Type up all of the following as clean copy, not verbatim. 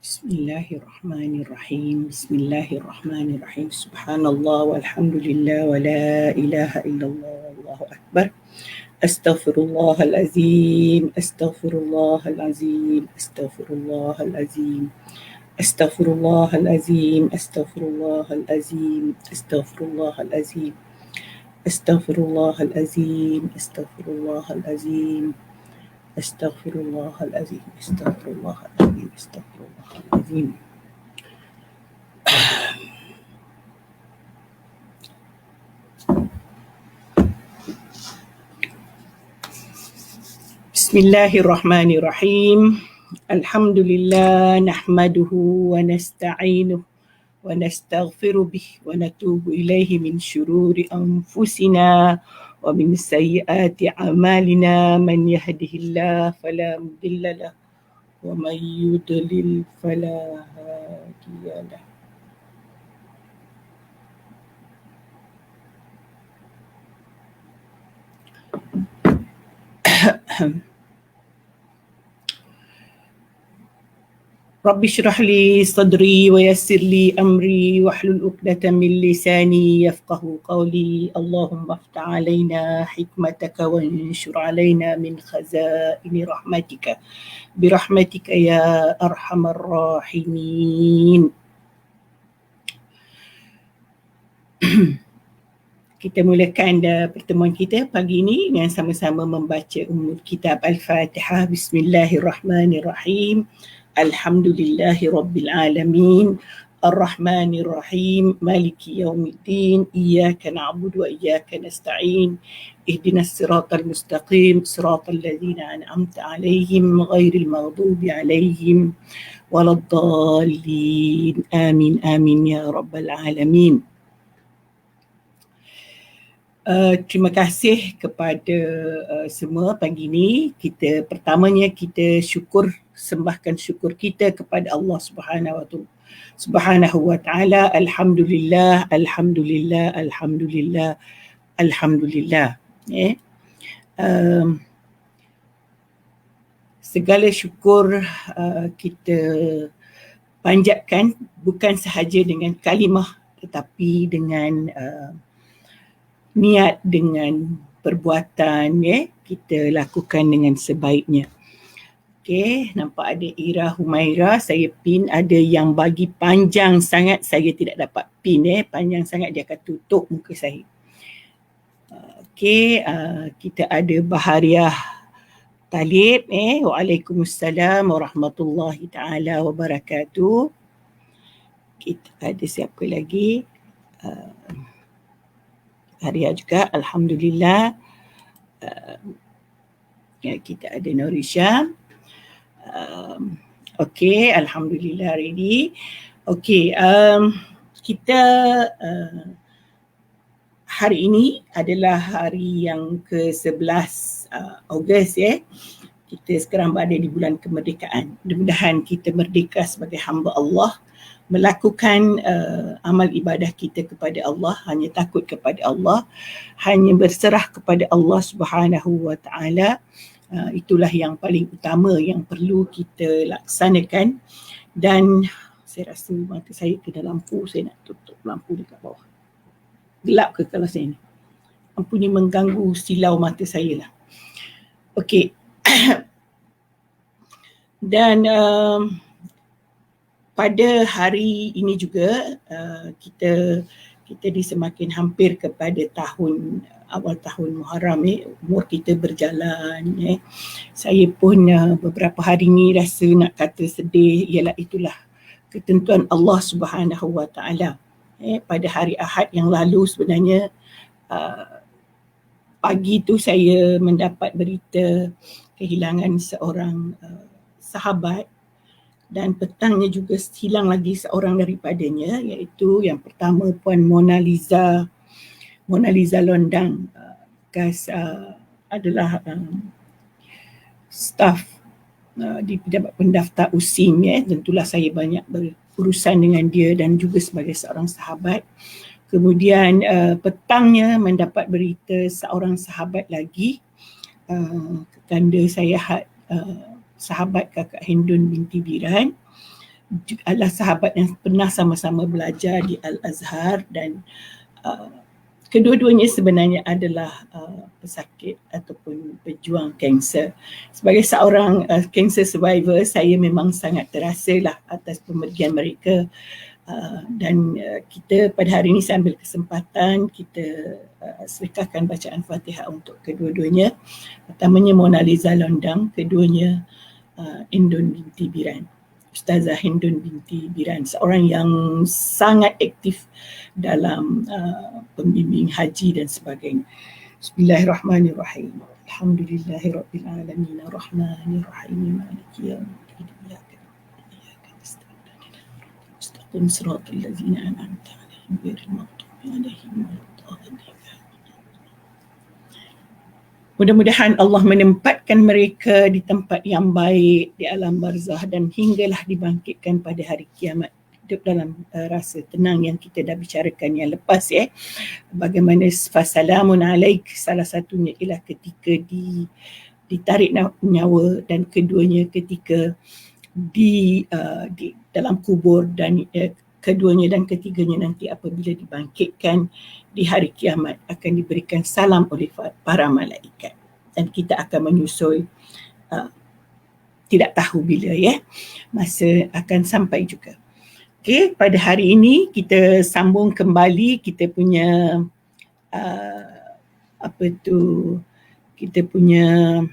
Bismillahirrahmanirrahim. Bismillahirrahmanirrahim. Subhanallah walhamdulillah wa la ilaha illallah wallahu akbar. Astaghfirullahalazim. Astaghfirullahalazim. Astaghfirullahalazim. Astaghfirullahalazim. Astaghfirullahalazim. Astaghfirullahalazim. Astaghfirullahalazim. Astaghfirullahalazim. Astaghfirullahalazim. Astaghfirullahalazim. Astaghfirullahalazim. Bismillahirrahmanirrahim. Alhamdulillah nahmaduhu wa nasta'inuhu wa nastaghfiru bih wa natubu ilaihi min syururi anfusina wa min sayyiati a'malina man yahdihillahu fala mudilla lahu wa man yudlil fala hadiya lahu. Rabbi shrah li sadri wa yassir li amri wahlul 'uqdatam min lisani yafqahu qawli. Allahumma aftah 'alaina hikmataka wa anshur 'alaina min khazaini rahmatika bi rahmatika ya arhamar rahimin. Kita mulakan pertemuan kita pagi ini dengan sama-sama membaca Ummul Kitab Al-Fatihah. Bismillahirrahmanirrahim. Alhamdulillahi Rabbil Alamin. Ar-Rahmanir-Rahim. Maliki Yawmiddin. Iyaka na'budu wa iyaka nasta'in. Ihdinas siratal mustaqim. Siratal ladzina an'amta 'alaihim ghairil maghdubi 'alaihim waladdallin. Amin amin ya rabbal alamin. Terima kasih kepada semua pagi ini. Pertamanya kita sembahkan syukur kita kepada Allah Subhanahu wa taala. Alhamdulillah, alhamdulillah, alhamdulillah, alhamdulillah. Segala syukur kita panjatkan bukan sahaja dengan kalimah tetapi dengan niat, dengan perbuatan kita lakukan dengan sebaiknya. Okey, nampak ada Ira Humaira, saya pin, ada yang bagi panjang sangat saya tidak dapat pin panjang sangat dia akan tutup muka saya. Okey, kita ada Bahariah Talib Waalaikumsalam warahmatullahi taala wabarakatuh. Kita ada siapa lagi? Haria juga, alhamdulillah. Kita ada Norisha. Okey, alhamdulillah ready. Okey, kita hari ini adalah hari yang ke-11 Ogos Kita sekarang berada di bulan kemerdekaan. Mudah-mudahan kita merdeka sebagai hamba Allah, melakukan amal ibadah kita kepada Allah, hanya takut kepada Allah, hanya berserah kepada Allah Subhanahu wa taala. Itulah yang paling utama yang perlu kita laksanakan. Dan saya rasa mata saya kena lampu, saya nak tutup lampu dekat bawah. Gelap ke kalau saya ni? Lampu ni mengganggu silau mata saya lah. Okey. Dan pada hari ini juga kita semakin hampir kepada awal tahun Muharram umur kita berjalan Saya pun beberapa hari ini rasa nak kata sedih, ialah itulah ketentuan Allah Subhanahu wa taala. Pada hari Ahad yang lalu sebenarnya pagi tu saya mendapat berita kehilangan seorang sahabat, dan petangnya juga hilang lagi seorang daripadanya, iaitu yang pertama Puan Mona Lisa Londang, bekas adalah staf di Pejabat Pendaftar USIM. Tentulah saya banyak berurusan dengan dia dan juga sebagai seorang sahabat. Kemudian petangnya mendapat berita seorang sahabat lagi, kekanda saya, sahabat Kakak Hindun binti Biran, adalah sahabat yang pernah sama-sama belajar di Al-Azhar dan kedua-duanya sebenarnya adalah pesakit ataupun pejuang kanser. Sebagai seorang cancer survivor, saya memang sangat terasalah atas pemergian mereka. Dan kita pada hari ini saya ambil kesempatan kita sedekahkan bacaan Fatihah untuk kedua-duanya. Pertamanya Mona Lisa Londang, keduanya Hindun binti Biran. Ustazah Hindun binti Biran, seorang yang sangat aktif dalam pembimbing haji dan sebagainya. Bismillahirrahmanirrahim. Alhamdulillahirabbil alamin arrahmanir rahim maliki yaumiddin iyyaka na'budu wa iyyaka nasta'in ihdinas siratal ladzina an'amta 'alaihim ghairil maghdubi 'alaihim waladdallin. Mudah-mudahan Allah menempatkan mereka di tempat yang baik di alam barzah dan hinggalah dibangkitkan pada hari kiamat hidup dalam rasa tenang yang kita dah bicarakan yang lepas bagaimana fasalamun alaik, salah satunya ialah ketika ditarik nyawa dan keduanya ketika di dalam kubur dan keduanya dan ketiganya nanti apabila dibangkitkan di hari kiamat akan diberikan salam oleh para malaikat dan kita akan menyusul tidak tahu bila masa akan sampai juga. Okey, pada hari ini kita sambung kembali kita punya kita punya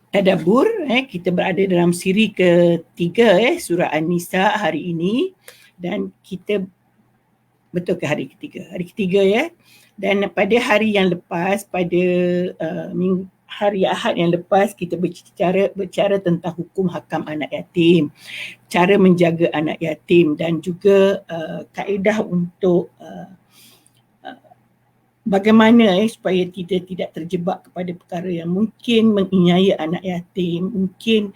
tadabbur. Kita berada dalam siri ketiga surah An-Nisa hari ini dan kita betul ke hari ketiga? Hari ketiga dan pada hari yang lepas, pada hari Ahad yang lepas kita berbicara tentang hukum hakam anak yatim, cara menjaga anak yatim dan juga kaedah untuk bagaimana supaya kita tidak terjebak kepada perkara yang mungkin menganiaya anak yatim, mungkin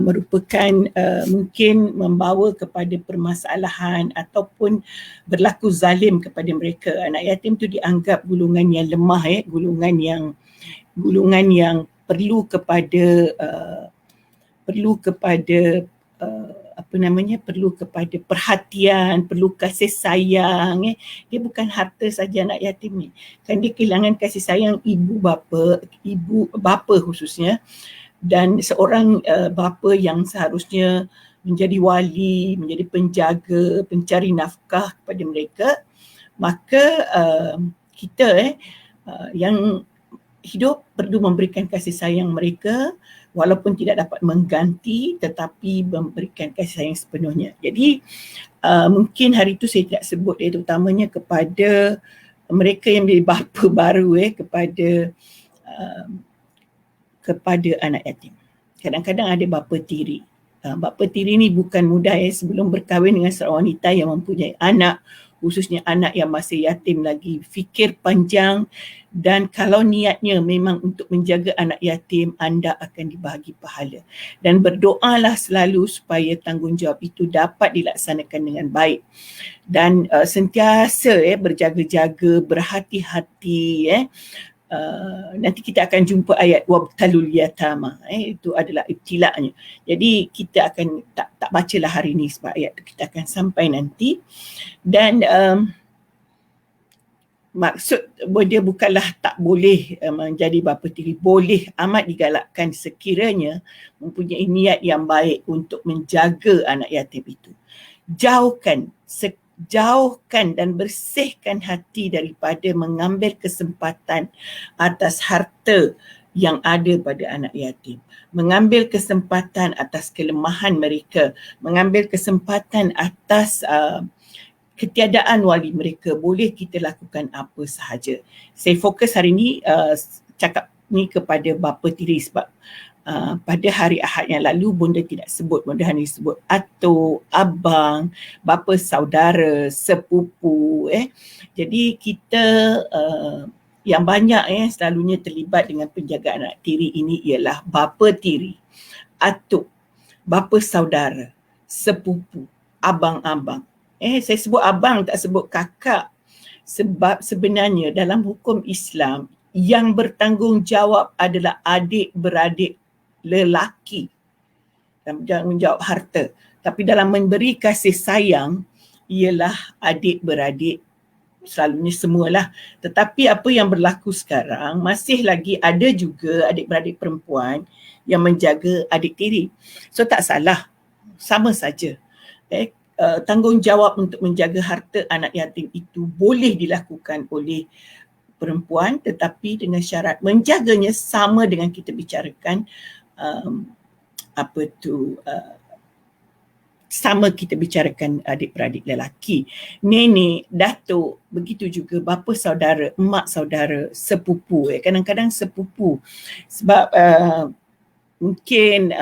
merupakan mungkin membawa kepada permasalahan ataupun berlaku zalim kepada mereka. Anak yatim tu dianggap golongan yang lemah, golongan yang perlu kepada perlu kepada perhatian, perlu kasih sayang. Dia bukan harta saja anak yatim ni. Kan dia kehilangan kasih sayang ibu bapa khususnya, dan seorang bapa yang seharusnya menjadi wali, menjadi penjaga, pencari nafkah kepada mereka, maka kita yang hidup perlu memberikan kasih sayang mereka walaupun tidak dapat mengganti tetapi memberikan kasih sayang sepenuhnya. Jadi mungkin hari itu saya tidak sebut terutamanya kepada mereka yang menjadi bapa baru kepada anak yatim. Kadang-kadang ada bapa tiri. Bapa tiri ni bukan mudah sebelum berkahwin dengan seorang wanita yang mempunyai anak, khususnya anak yang masih yatim lagi, fikir panjang, dan kalau niatnya memang untuk menjaga anak yatim, anda akan dibahagi pahala. Dan berdoalah selalu supaya tanggungjawab itu dapat dilaksanakan dengan baik. Dan sentiasa berjaga-jaga, berhati-hati. Nanti kita akan jumpa ayat wabtalul yatama, itu adalah ibtila'nya. Jadi kita akan tak bacalah hari ini sebab ayat itu kita akan sampai nanti. Dan maksud dia bukanlah tak boleh menjadi bapa tiri, boleh amat digalakkan sekiranya mempunyai niat yang baik untuk menjaga anak yatim itu. Jauhkan dan bersihkan hati daripada mengambil kesempatan atas harta yang ada pada anak yatim, mengambil kesempatan atas kelemahan mereka, mengambil kesempatan atas ketiadaan wali mereka. Boleh kita lakukan apa sahaja. Saya fokus hari ini cakap ni kepada bapa tiri sebab pada hari Ahad yang lalu bonda tidak sebut, bonda hanya sebut atuk, abang, bapa saudara, sepupu. Jadi kita yang banyak selalunya terlibat dengan penjagaan anak tiri ini ialah bapa tiri, atuk, bapa saudara, sepupu, abang-abang. Saya sebut abang, tak sebut kakak. Sebab sebenarnya dalam hukum Islam yang bertanggungjawab adalah adik-beradik lelaki. tanggungjawab harta. Tapi dalam memberi kasih sayang ialah adik-beradik, selalunya semualah. Tetapi apa yang berlaku sekarang, masih lagi ada juga adik-beradik perempuan yang menjaga adik tiri. So tak salah, sama saja. Tanggungjawab untuk menjaga harta anak yatim itu boleh dilakukan oleh perempuan, tetapi dengan syarat menjaganya sama dengan kita bicarakan sama kita bicarakan adik-beradik lelaki, nenek, datuk, begitu juga bapa saudara, mak saudara, sepupu. Kadang-kadang sepupu sebab mungkin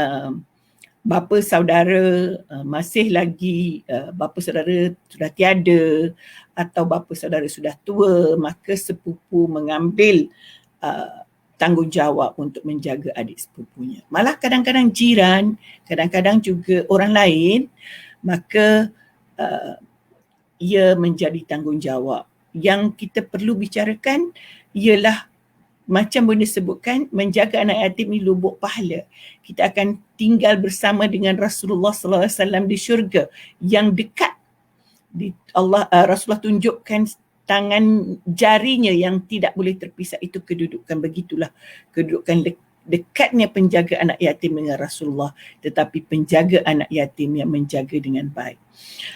bapa saudara masih lagi, bapa saudara sudah tiada atau bapa saudara sudah tua, maka sepupu mengambil tanggungjawab untuk menjaga adik sepupunya. Malah kadang-kadang jiran, kadang-kadang juga orang lain, maka ia menjadi tanggungjawab. Yang kita perlu bicarakan ialah macam benda sebutkan, menjaga anak yatim ni lubuk pahala. Kita akan tinggal bersama dengan Rasulullah SAW di syurga yang dekat. Rasulullah tunjukkan tangan jarinya yang tidak boleh terpisah, itu kedudukan, begitulah kedudukan dekatnya penjaga anak yatim dengan Rasulullah, tetapi penjaga anak yatim yang menjaga dengan baik.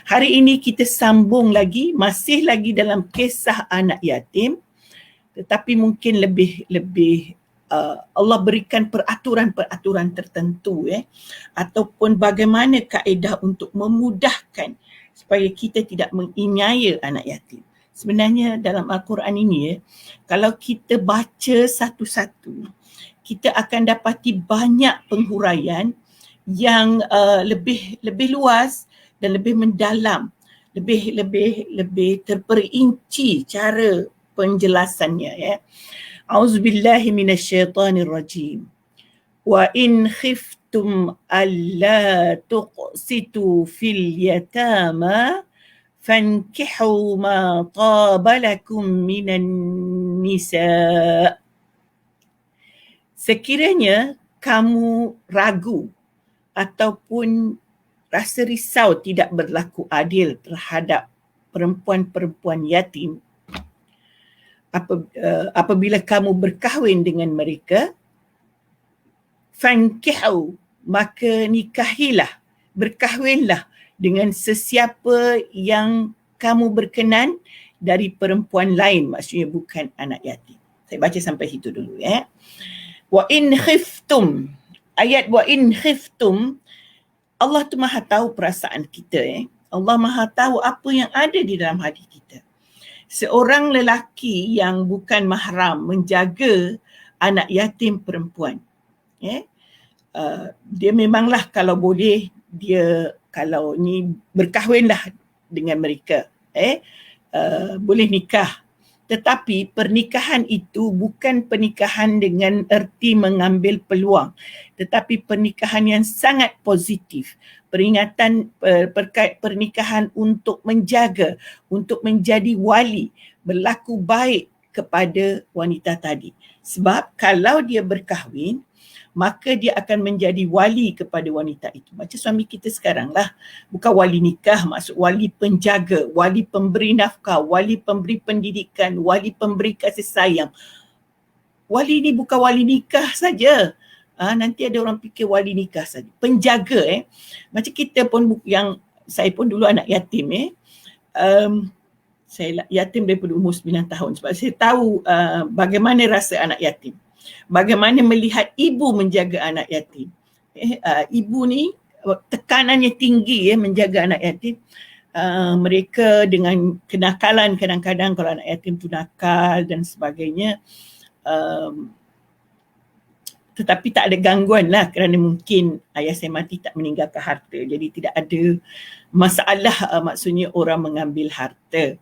Hari ini kita sambung lagi, masih lagi dalam kisah anak yatim, tetapi mungkin lebih Allah berikan peraturan-peraturan tertentu ataupun bagaimana kaedah untuk memudahkan supaya kita tidak menganiaya anak yatim. Sebenarnya dalam Al-Quran ini kalau kita baca satu-satu, kita akan dapati banyak penghuraian yang lebih luas dan lebih mendalam, lebih terperinci cara penjelasannya. A'udzubillahi minasyaitanirrajim. Wa in khiftum alla tuqsitu fil yatama fankihu ma taba lakum minan nisa. Sekiranya kamu ragu ataupun rasa risau tidak berlaku adil terhadap perempuan-perempuan yatim, apabila kamu berkahwin dengan mereka, fankihu, maka nikahilah, berkahwinlah dengan sesiapa yang kamu berkenan dari perempuan lain, maksudnya bukan anak yatim. Saya baca sampai situ dulu. Wa in khiftum, ayat wa in khiftum, Allah tu maha tahu perasaan kita. Allah maha tahu apa yang ada di dalam hati kita. Seorang lelaki yang bukan mahram menjaga anak yatim perempuan, dia memanglah kalau boleh, dia kalau ni berkahwinlah dengan mereka, boleh nikah. Tetapi pernikahan itu bukan pernikahan dengan erti mengambil peluang, tetapi pernikahan yang sangat positif. Peringatan pernikahan untuk menjaga, untuk menjadi wali, berlaku baik kepada wanita tadi. Sebab kalau dia berkahwin, maka dia akan menjadi wali kepada wanita itu. Macam suami kita sekarang lah. Bukan wali nikah, maksud wali penjaga, wali pemberi nafkah, wali pemberi pendidikan, wali pemberi kasih sayang. Wali ni bukan wali nikah saja. Nanti ada orang fikir wali nikah saja. Penjaga. Macam kita pun, yang saya pun dulu anak yatim. Saya yatim daripada umur 9 tahun. Sebab saya tahu bagaimana rasa anak yatim. Bagaimana melihat ibu menjaga anak yatim. Ibu ni tekanannya tinggi menjaga anak yatim. Mereka dengan kenakalan kadang-kadang, kalau anak yatim tu nakal dan sebagainya. Tetapi tak ada gangguan lah, kerana mungkin ayah saya mati tak meninggalkan harta. Jadi tidak ada masalah, maksudnya orang mengambil harta.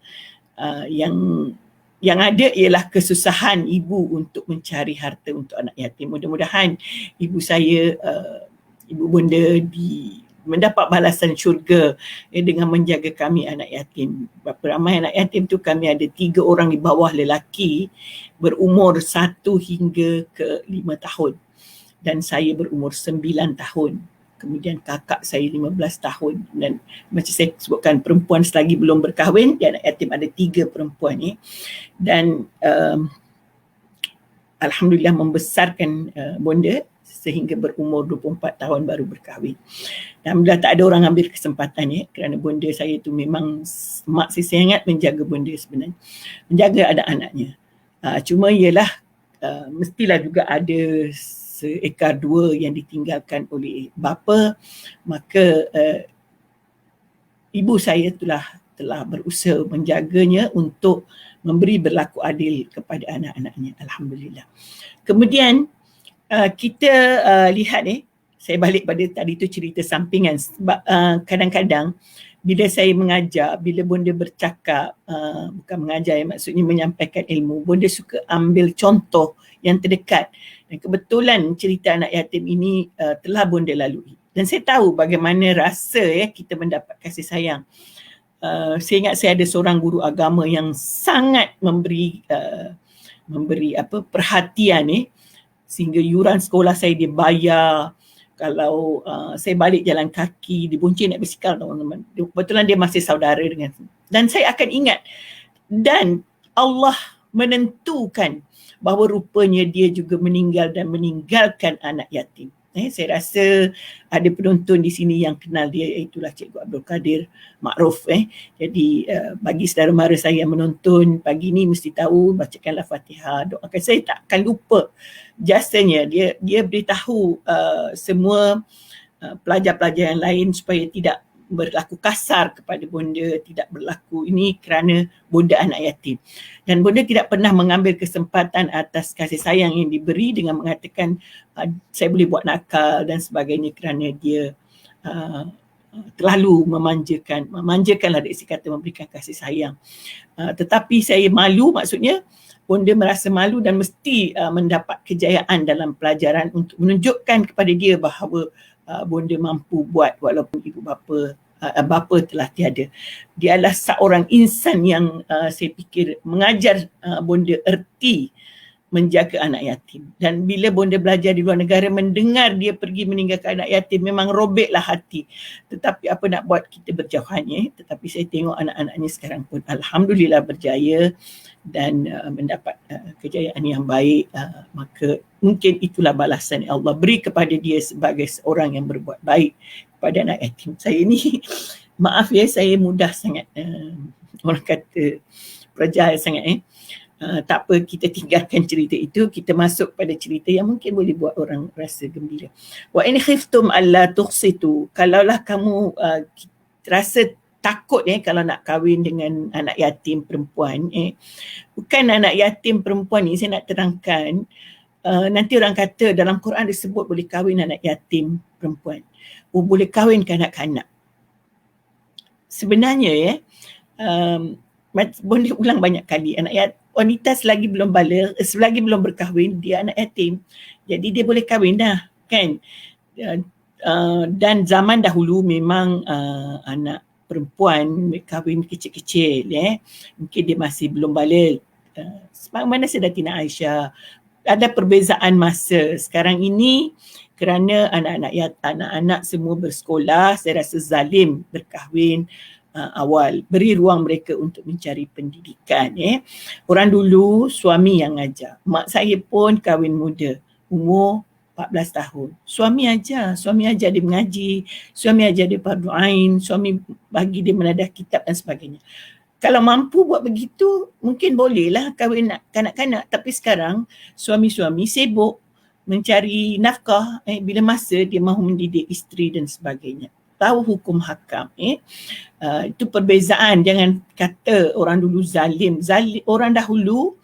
Yang ada ialah kesusahan ibu untuk mencari harta untuk anak yatim. Mudah-mudahan ibu saya, ibu bunda mendapat balasan syurga dengan menjaga kami anak yatim. Berapa ramai anak yatim tu, kami ada 3 orang di bawah lelaki berumur 1 hingga ke 5 tahun. Dan saya berumur 9 tahun. kemudian kakak saya 15 tahun, dan macam saya sebutkan perempuan selagi belum berkahwin, di anak yatim ada 3 perempuan dan alhamdulillah membesarkan bonda sehingga berumur 24 tahun baru berkahwin. Alhamdulillah tak ada orang ambil kesempatan kerana bonda saya tu memang mak saya sangat menjaga bonda sebenarnya, menjaga anak-anaknya. Cuma ialah mestilah juga ada seekar dua yang ditinggalkan oleh bapa, maka ibu saya telah berusaha menjaganya untuk memberi berlaku adil kepada anak-anaknya, alhamdulillah. Kemudian kita lihat saya balik pada tadi tu cerita sampingan, sebab kadang-kadang bila saya mengajar, bila bonda bercakap, bukan mengajar maksudnya menyampaikan ilmu, bonda suka ambil contoh yang terdekat, dan kebetulan cerita anak yatim ini telah bonda lalui, dan saya tahu bagaimana rasa kita mendapat kasih sayang. Saya ingat saya ada seorang guru agama yang sangat memberi perhatian sehingga yuran sekolah saya dia bayar. Kalau saya balik jalan kaki, dibonceng naik basikal, teman-teman. Kebetulan dia masih saudara dengan, dan saya akan ingat. Dan Allah menentukan bahawa rupanya dia juga meninggal dan meninggalkan anak yatim. Saya rasa ada penonton di sini yang kenal dia, itulah Cikgu Abdul Kadir Makruf. Jadi bagi saudara mara saya yang menonton pagi ni mesti tahu, bacakanlah Fatihah, doakan. Saya tak akan lupa jasanya. Dia beritahu semua pelajar-pelajar yang lain supaya tidak berlaku kasar kepada bonda, tidak berlaku ini kerana bonda anak yatim. Dan bonda tidak pernah mengambil kesempatan atas kasih sayang yang diberi dengan mengatakan saya boleh buat nakal dan sebagainya kerana dia terlalu memanjakanlah, dia kata memberikan kasih sayang. Tetapi saya malu, maksudnya bonda merasa malu dan mesti mendapat kejayaan dalam pelajaran untuk menunjukkan kepada dia bahawa bonda mampu buat walaupun ibu bapa telah tiada. Dia adalah seorang insan yang saya fikir mengajar bonda erti menjaga anak yatim. Dan bila bonda belajar di luar negara, mendengar dia pergi meninggalkan anak yatim, memang robeklah hati. Tetapi apa nak buat, kita berjauhannya. Tetapi saya tengok anak-anaknya sekarang pun alhamdulillah berjaya dan mendapat kejayaan yang baik. Maka mungkin itulah balasan yang Allah beri kepada dia sebagai seorang yang berbuat baik kepada anak yatim. Saya ni maaf saya mudah sangat, orang kata perjal sangat. Tak apa, kita tinggalkan cerita itu, kita masuk pada cerita yang mungkin boleh buat orang rasa gembira. Wa in khiftum alla tuqsitu, kalaulah kamu rasa takut kalau nak kahwin dengan anak yatim perempuan, bukan anak yatim perempuan ni saya nak terangkan, nanti orang kata dalam Quran disebut boleh kahwin anak yatim perempuan, boleh kahwin kanak-kanak. Sebenarnya boleh ulang banyak kali, wanita selagi belum baligh, selagi belum berkahwin, dia anak yatim. Jadi dia boleh kahwin dah, kan? Dan zaman dahulu memang anak perempuan kahwin kecil-kecil, mungkin dia masih belum baligh. Sebagaimana Sayyidatina Aisyah, ada perbezaan masa. Sekarang ini kerana anak-anak semua bersekolah, saya rasa zalim berkahwin awal, beri ruang mereka untuk mencari pendidikan. Orang dulu suami yang ajar. Mak saya pun kahwin muda, umur 14 tahun. Suami ajar dia mengaji, suami ajar dia fardu ain, suami bagi dia menadah kitab dan sebagainya. Kalau mampu buat begitu, mungkin bolehlah kahwin kanak-kanak. Tapi sekarang suami-suami sibuk mencari nafkah, bila masa dia mahu mendidik isteri dan sebagainya. Tahu hukum hakam. Itu perbezaan. Jangan kata orang dulu zalim. Orang dahulu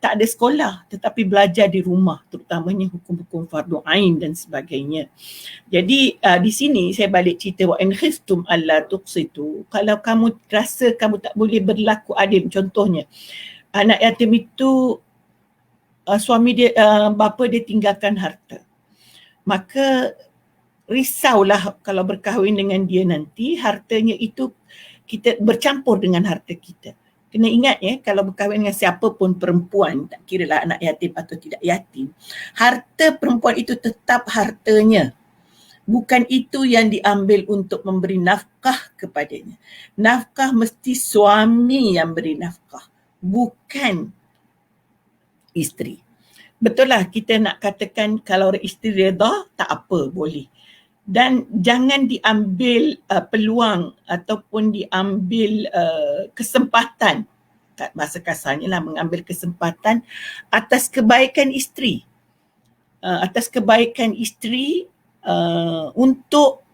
tak ada sekolah tetapi belajar di rumah, terutamanya hukum-hukum fardu ain dan sebagainya. Jadi di sini saya balik cerita, wa in khiftum alla tuqsitu, kalau kamu rasa kamu tak boleh berlaku adil, contohnya anak yatim itu suami dia, bapa dia tinggalkan harta, maka risaulah kalau berkahwin dengan dia nanti hartanya itu kita bercampur dengan harta kita. Kena ingat kalau berkahwin dengan siapa pun perempuan, tak kira lah anak yatim atau tidak yatim, harta perempuan itu tetap hartanya. Bukan itu yang diambil untuk memberi nafkah kepadanya. Nafkah mesti suami yang beri nafkah, bukan isteri. Betul lah kita nak katakan kalau isteri redha, tak apa, boleh. Dan jangan diambil peluang ataupun diambil kesempatan, bahasa kasarnya lah, mengambil kesempatan atas kebaikan isteri. Atas kebaikan isteri untuk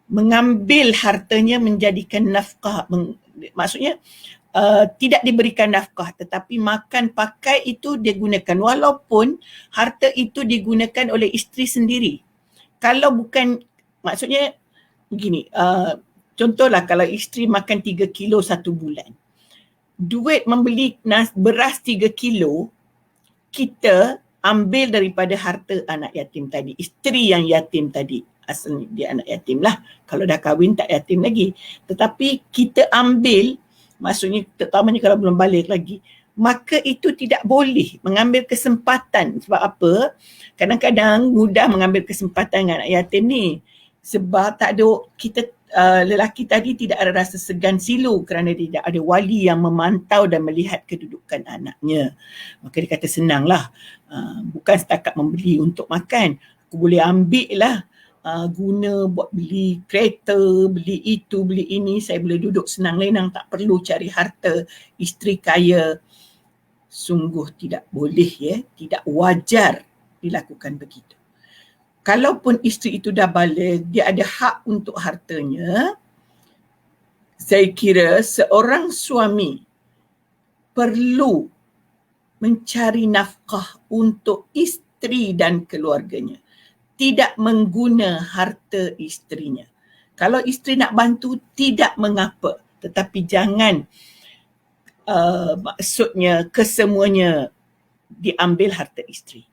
mengambil hartanya menjadikan nafkah. Maksudnya tidak diberikan nafkah, tetapi makan pakai itu dia gunakan, walaupun harta itu digunakan oleh isteri sendiri. Kalau bukan, maksudnya begini, contohlah kalau isteri makan 3 kilo satu bulan, duit membeli beras 3 kilo, kita ambil daripada harta anak yatim tadi, isteri yang yatim tadi. Asalnya dia anak yatim lah, kalau dah kahwin tak yatim lagi. Tetapi kita ambil, maksudnya terutamanya kalau belum balik lagi, maka itu tidak boleh mengambil kesempatan. Sebab apa? Kadang-kadang mudah mengambil kesempatan dengan anak yatim ni. Sebab tak ada, kita lelaki tadi tidak ada rasa segan silu kerana tidak ada wali yang memantau dan melihat kedudukan anaknya. Maka dia kata senanglah, bukan setakat membeli untuk makan, aku boleh ambil lah, guna buat beli kereta, beli itu, beli ini, saya boleh duduk senang lenang, tak perlu cari harta. Isteri kaya, sungguh tidak boleh, tidak wajar dilakukan begitu. Kalaupun isteri itu dah balik, dia ada hak untuk hartanya. Saya kira seorang suami perlu mencari nafkah untuk isteri dan keluarganya, tidak mengguna harta isterinya. Kalau isteri nak bantu, tidak mengapa, tetapi jangan maksudnya kesemuanya diambil harta isteri.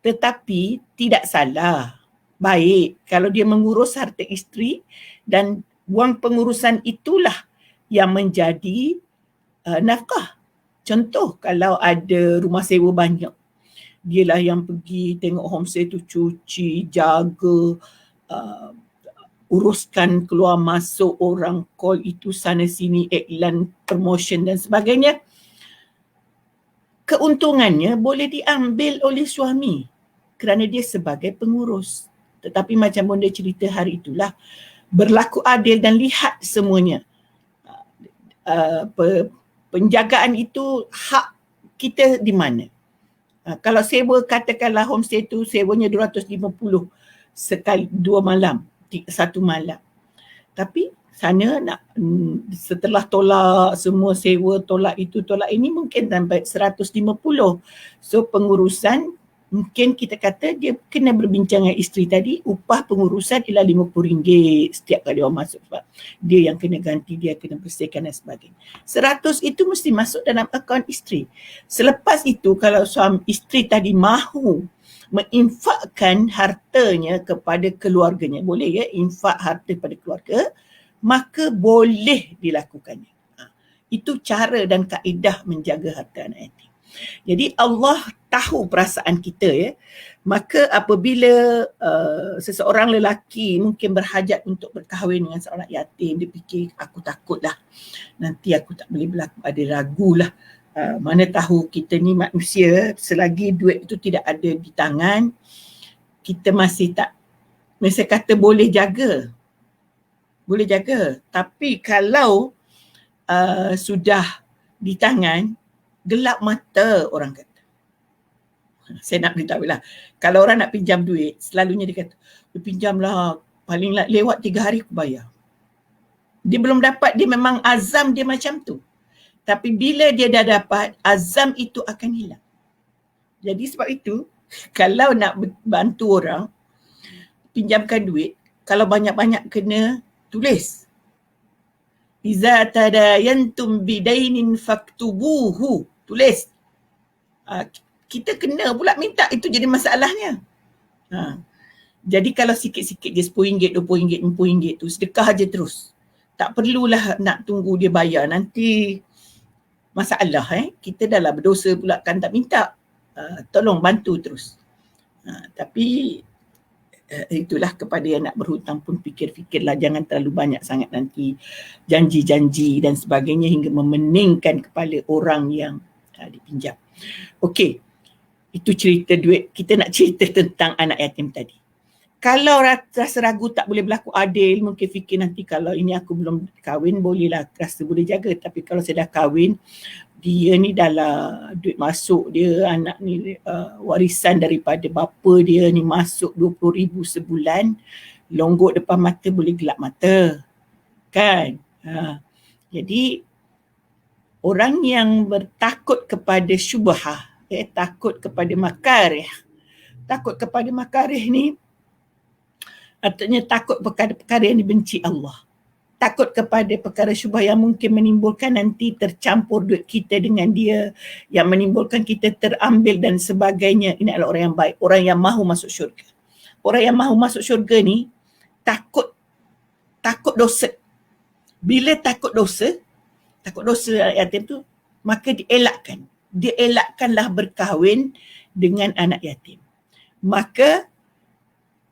Tetapi tidak salah, baik kalau dia mengurus harta isteri dan wang pengurusan itulah yang menjadi nafkah. Contoh, kalau ada rumah sewa banyak, dialah yang pergi tengok homestay tu, cuci, jaga, uruskan keluar masuk orang, call itu sana sini, iklan, promotion dan sebagainya. Keuntungannya boleh diambil oleh suami kerana dia sebagai pengurus. Tetapi macam Bonda cerita hari itulah, berlaku adil dan lihat semuanya. Penjagaan itu hak kita di mana. Kalau sewa, katakanlah homestay tu sewanya 250 sekali 2 malam, 1 malam. Tapi sana nak setelah tolak semua sewa, tolak itu, tolak ini, mungkin sampai 150. So pengurusan, mungkin kita kata dia kena berbincang dengan isteri tadi, upah pengurusan ialah RM50 setiap kali orang masuk, sebab dia yang kena ganti, dia kena bersihkan dan sebagainya. 100 itu mesti masuk dalam akaun isteri. Selepas itu kalau suami isteri tadi mahu menginfakkan hartanya kepada keluarganya, boleh infak harta kepada keluarga, maka boleh dilakukannya. Itu cara dan kaedah menjaga harta anak yatim. Jadi Allah tahu perasaan kita, maka apabila seseorang lelaki mungkin berhajat untuk berkahwin dengan seorang yatim, dia fikir, aku takutlah nanti aku tak boleh berlaku, ada ragulah. Mana tahu kita ni manusia, selagi duit itu tidak ada di tangan, kita masih tak, saya kata boleh jaga. Boleh jaga. Tapi kalau sudah di tangan, gelap mata orang kata. Saya nak beritahu lah. Kalau orang nak pinjam duit, selalunya dia kata, pinjamlah, paling lewat 3 hari aku bayar. Dia belum dapat, dia memang azam dia macam tu. Tapi bila dia dah dapat, azam itu akan hilang. Jadi sebab itu, kalau nak bantu orang, pinjamkan duit, kalau banyak-banyak kena tulis. Iza tadayantum bidainin faktubuhu. Tulis. Kita kena pula minta, itu jadi masalahnya. Jadi kalau sikit-sikit je, RM10, RM20, RM50 tu, sedekah je terus. Tak perlulah nak tunggu dia bayar. Nanti masalah, kita dah lah berdosa pula kan tak minta. Tolong bantu terus. Tapi itulah kepada yang nak berhutang pun fikir-fikirlah, jangan terlalu banyak sangat nanti janji-janji dan sebagainya hingga memeningkan kepala orang yang dipinjam. Okey, itu cerita duit. Kita nak cerita tentang anak yatim tadi. Kalau rasa ragu tak boleh berlaku adil, mungkin fikir nanti kalau ini aku belum kahwin, bolehlah rasa boleh jaga. Tapi kalau saya dah kahwin, dia ni dah lah duit masuk dia, anak ni warisan daripada bapa dia ni masuk 20,000 sebulan, longgok depan mata boleh gelap mata. Kan? Jadi, orang yang bertakut kepada syubhah, takut kepada makarih. Takut kepada makarih ni, artinya takut perkara-perkara yang dibenci Allah. Takut kepada perkara syubhah yang mungkin menimbulkan nanti tercampur duit kita dengan dia, yang menimbulkan kita terambil dan sebagainya. Ini adalah orang yang baik, orang yang mahu masuk syurga. Orang yang mahu masuk syurga ni takut dosa. Bila takut dosa yatim tu, maka dielakkanlah berkahwin dengan anak yatim. Maka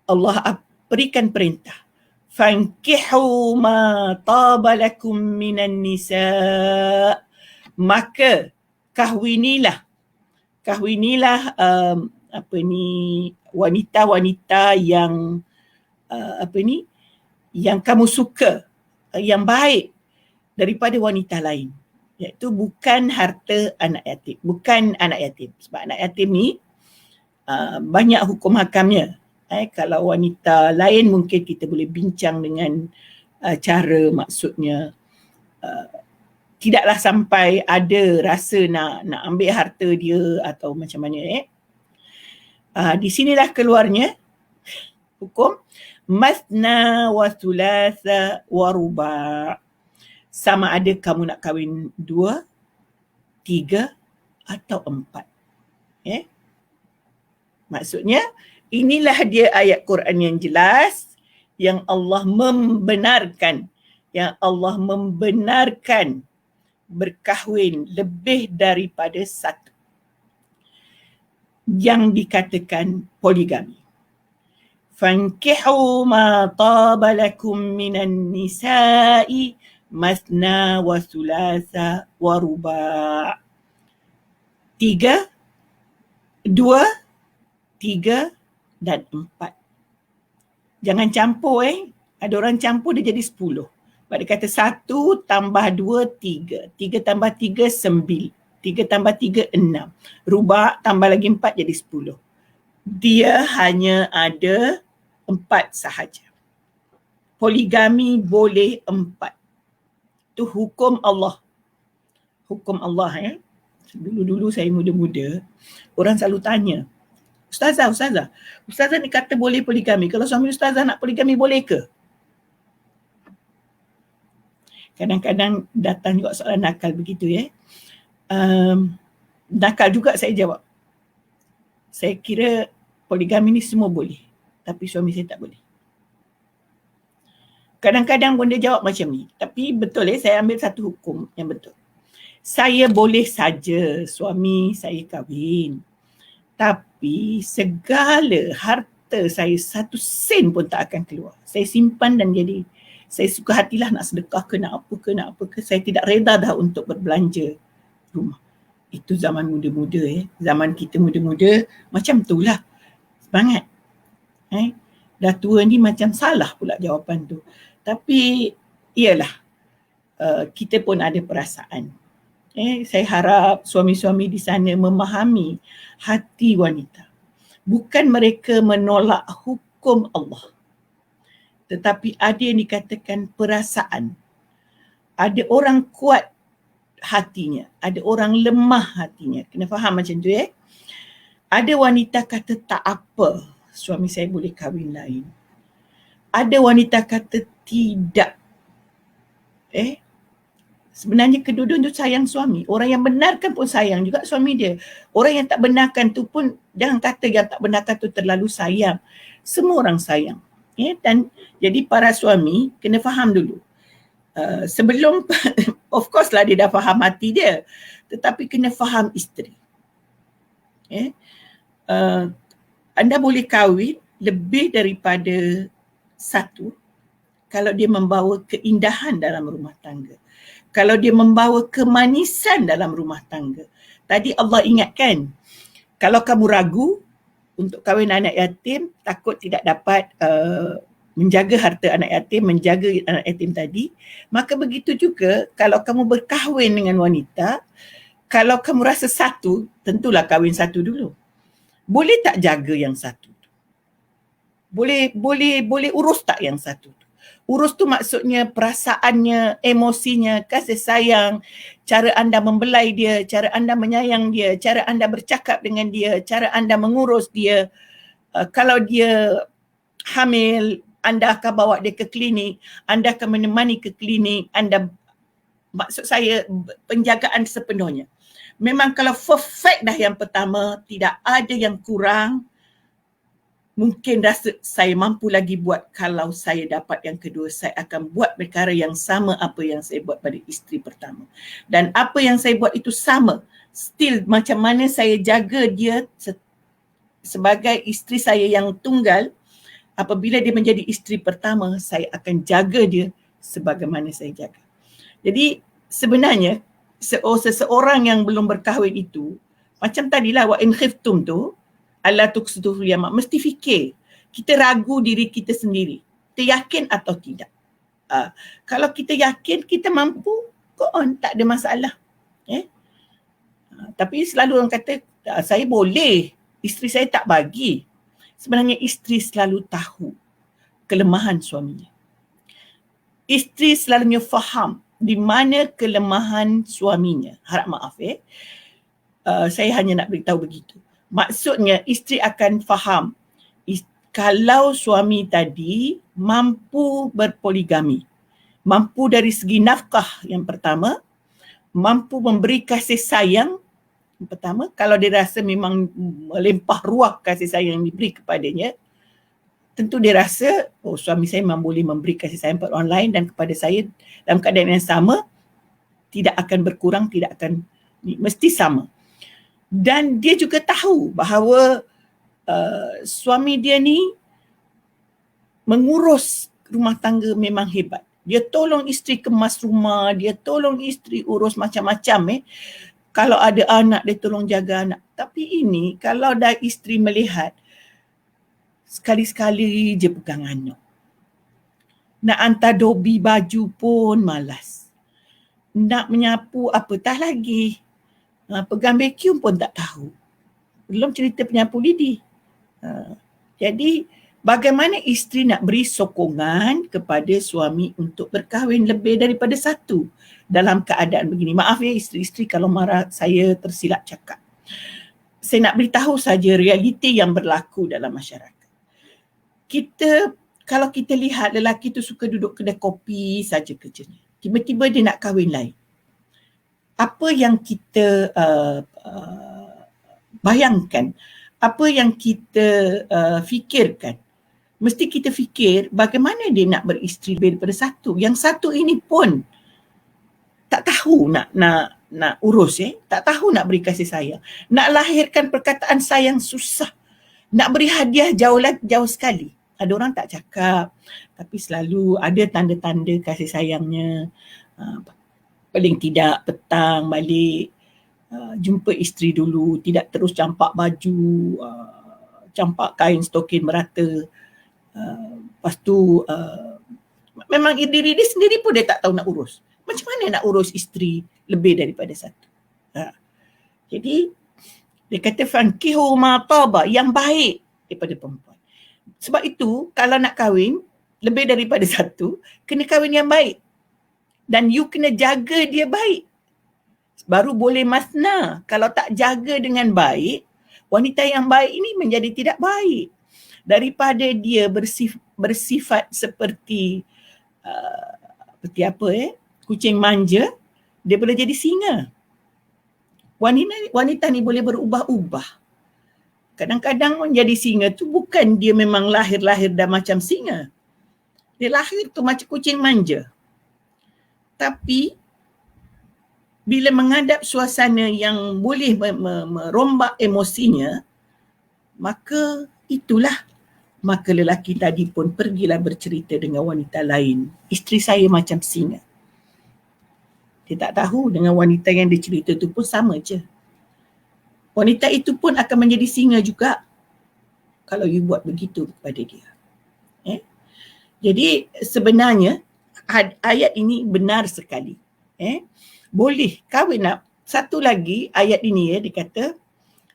Allah berikan perintah, fankihu ma taba lakum minan nisa, maka kahwinilah wanita-wanita yang yang kamu suka, yang baik daripada wanita lain, iaitu bukan harta anak yatim, bukan anak yatim. Sebab anak yatim ni banyak hukum hakamnya. Kalau wanita lain mungkin kita boleh bincang dengan cara, maksudnya tidaklah sampai ada rasa nak ambil harta dia atau macam mana. Di sinilah keluarnya hukum masna wa thulatha wa ruba'. Sama ada kamu nak kahwin 2, 3 atau 4. Maksudnya inilah dia ayat Quran yang jelas, yang Allah membenarkan berkahwin lebih daripada satu, yang dikatakan poligami. Fankihu ma taba lakum minan nisa'i masna wa thulatha wa ruba'. 3, 2, 3 dan 4. Jangan campur. Ada orang campur dia jadi 10. Sebab dia kata 1 tambah 2, 3. 3 tambah 3, 9. 3 tambah 3, 6. Rubah tambah lagi 4 jadi 10. Dia hanya ada 4 sahaja. Poligami boleh 4. Itu hukum Allah. Hukum Allah. Dulu-dulu saya muda-muda, orang selalu tanya, Ustazah ni kata boleh poligami. Kalau suami Ustazah nak poligami, boleh ke? Kadang-kadang datang juga soalan nakal begitu. Nakal juga saya jawab. Saya kira poligami ni semua boleh, tapi suami saya tak boleh. Kadang-kadang pun dia jawab macam ni. Tapi betul saya ambil satu hukum yang betul. Saya boleh saja suami saya kahwin, tapi segala harta saya 1 sen pun tak akan keluar. Saya simpan dan jadi saya suka hatilah nak sedekah ke nak apa ke. Saya tidak reda dah untuk berbelanja rumah. Itu zaman muda-muda. Zaman kita muda-muda macam itulah. Semangat. Dah tua ni macam salah pula jawapan tu. Tapi iyalah, kita pun ada perasaan. Saya harap suami-suami di sana memahami hati wanita. Bukan mereka menolak hukum Allah, tetapi ada yang dikatakan perasaan. Ada orang kuat hatinya, ada orang lemah hatinya. Kena faham macam tu. Ada wanita kata tak apa, suami saya boleh kahwin lain. Ada wanita kata tidak. Sebenarnya kedua-dua tu sayang suami. Orang yang benarkan pun sayang juga suami dia. Orang yang tak benarkan tu pun, jangan kata yang tak benarkan tu terlalu sayang. Semua orang sayang. Dan jadi para suami kena faham dulu. Sebelum, of course lah dia dah faham hati dia. Tetapi kena faham isteri. Anda boleh kahwin lebih daripada satu, kalau dia membawa keindahan dalam rumah tangga, kalau dia membawa kemanisan dalam rumah tangga. Tadi Allah ingatkan, kalau kamu ragu untuk kahwin anak yatim, takut tidak dapat menjaga harta anak yatim, menjaga anak yatim tadi, maka begitu juga kalau kamu berkahwin dengan wanita, kalau kamu rasa satu, tentulah kahwin satu dulu. Boleh tak jaga yang satu? Boleh urus tak yang satu? Urus tu maksudnya perasaannya, emosinya, kasih sayang, cara anda membelai dia, cara anda menyayang dia, cara anda bercakap dengan dia, cara anda mengurus dia. Kalau dia hamil, anda akan bawa dia ke klinik, anda akan menemani ke klinik, maksud saya penjagaan sepenuhnya. Memang kalau perfect dah yang pertama, tidak ada yang kurang, mungkin rasa saya mampu lagi buat. Kalau saya dapat yang kedua, saya akan buat perkara yang sama apa yang saya buat pada isteri pertama. Dan apa yang saya buat itu sama. Still macam mana saya jaga dia sebagai isteri saya yang tunggal, apabila dia menjadi isteri pertama, saya akan jaga dia sebagaimana saya jaga. Jadi sebenarnya seseorang yang belum berkahwin itu, macam tadilah wa in khiftum tu, alla tuqsitu fil yatama, mesti fikir. Kita ragu diri kita sendiri. Kita yakin atau tidak. Kalau kita yakin, kita mampu, go on, tak ada masalah. Tapi selalu orang kata, saya boleh, isteri saya tak bagi. Sebenarnya isteri selalu tahu kelemahan suaminya. Isteri selalunya faham di mana kelemahan suaminya. Harap maaf saya hanya nak beritahu begitu. Maksudnya isteri akan faham kalau suami tadi mampu berpoligami, mampu dari segi nafkah yang pertama, mampu memberi kasih sayang yang pertama, kalau dia rasa memang melimpah ruah kasih sayang yang diberi kepadanya, tentu dia rasa, suami saya memang boleh memberi kasih sayang kepada orang lain dan kepada saya dalam keadaan yang sama, tidak akan berkurang, tidak akan, mesti sama. Dan dia juga tahu bahawa suami dia ni mengurus rumah tangga memang hebat. Dia tolong isteri kemas rumah, dia tolong isteri urus macam-macam. Kalau ada anak, dia tolong jaga anak. Tapi ini, kalau dah isteri melihat, sekali-sekali je pegang anak. Nak hantar dobi baju pun malas. Nak menyapu apatah lagi. Pegang vacuum pun tak tahu. Belum cerita penyapu lidi. Jadi bagaimana isteri nak beri sokongan kepada suami untuk berkahwin lebih daripada satu dalam keadaan begini. Maaf isteri-isteri kalau marah saya tersilap cakap. Saya nak beritahu saja realiti yang berlaku dalam masyarakat. Kalau kita lihat lelaki tu suka duduk kedai kopi saja kerjanya. Tiba-tiba dia nak kahwin lain. Apa yang kita bayangkan, apa yang kita fikirkan, mesti kita fikir bagaimana dia nak beristeri lebih daripada satu. Yang satu ini pun tak tahu nak urus, tak tahu nak beri kasih sayang. Nak lahirkan perkataan sayang susah. Nak beri hadiah jauh sekali. Ada orang tak cakap, tapi selalu ada tanda-tanda kasih sayangnya. Paling tidak petang balik, jumpa isteri dulu, tidak terus campak baju, campak kain stokin merata. Lepas tu memang diri dia sendiri pun dia tak tahu nak urus. Macam mana nak urus isteri lebih daripada satu? Jadi dia kata fankihu ma taba, yang baik daripada perempuan. Sebab itu kalau nak kahwin lebih daripada satu, kena kahwin yang baik. Dan you kena jaga dia baik. Baru boleh masna. Kalau tak jaga dengan baik, wanita yang baik ini menjadi tidak baik. Daripada dia bersifat seperti kucing manja, dia boleh jadi singa. Wanita ni boleh berubah-ubah. Kadang-kadang menjadi singa tu bukan dia memang lahir dah macam singa. Dia lahir tu macam kucing manja. Tapi bila menghadap suasana yang boleh merombak emosinya, maka itulah maka lelaki tadi pun pergilah bercerita dengan wanita lain. Isteri saya macam singa. Dia tak tahu dengan wanita yang dia cerita tu pun sama je. Wanita itu pun akan menjadi singa juga kalau you buat begitu kepada dia. Jadi sebenarnya ayat ini benar sekali. Boleh kahwin nak. Satu lagi ayat ini dia kata,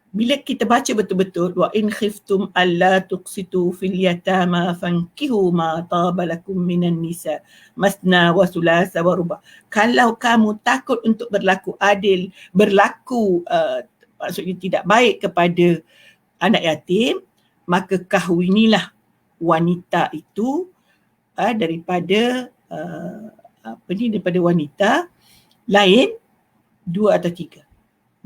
bila kita baca betul-betul, wa in khiftum alla tuqsitu fil yatama fankihu ma taba lakum minan nisa masna wa sulasa wa ruba. Kalau kamu takut untuk berlaku adil, maksudnya tidak baik kepada anak yatim, maka kahwinilah wanita itu daripada daripada wanita lain 2 atau 3.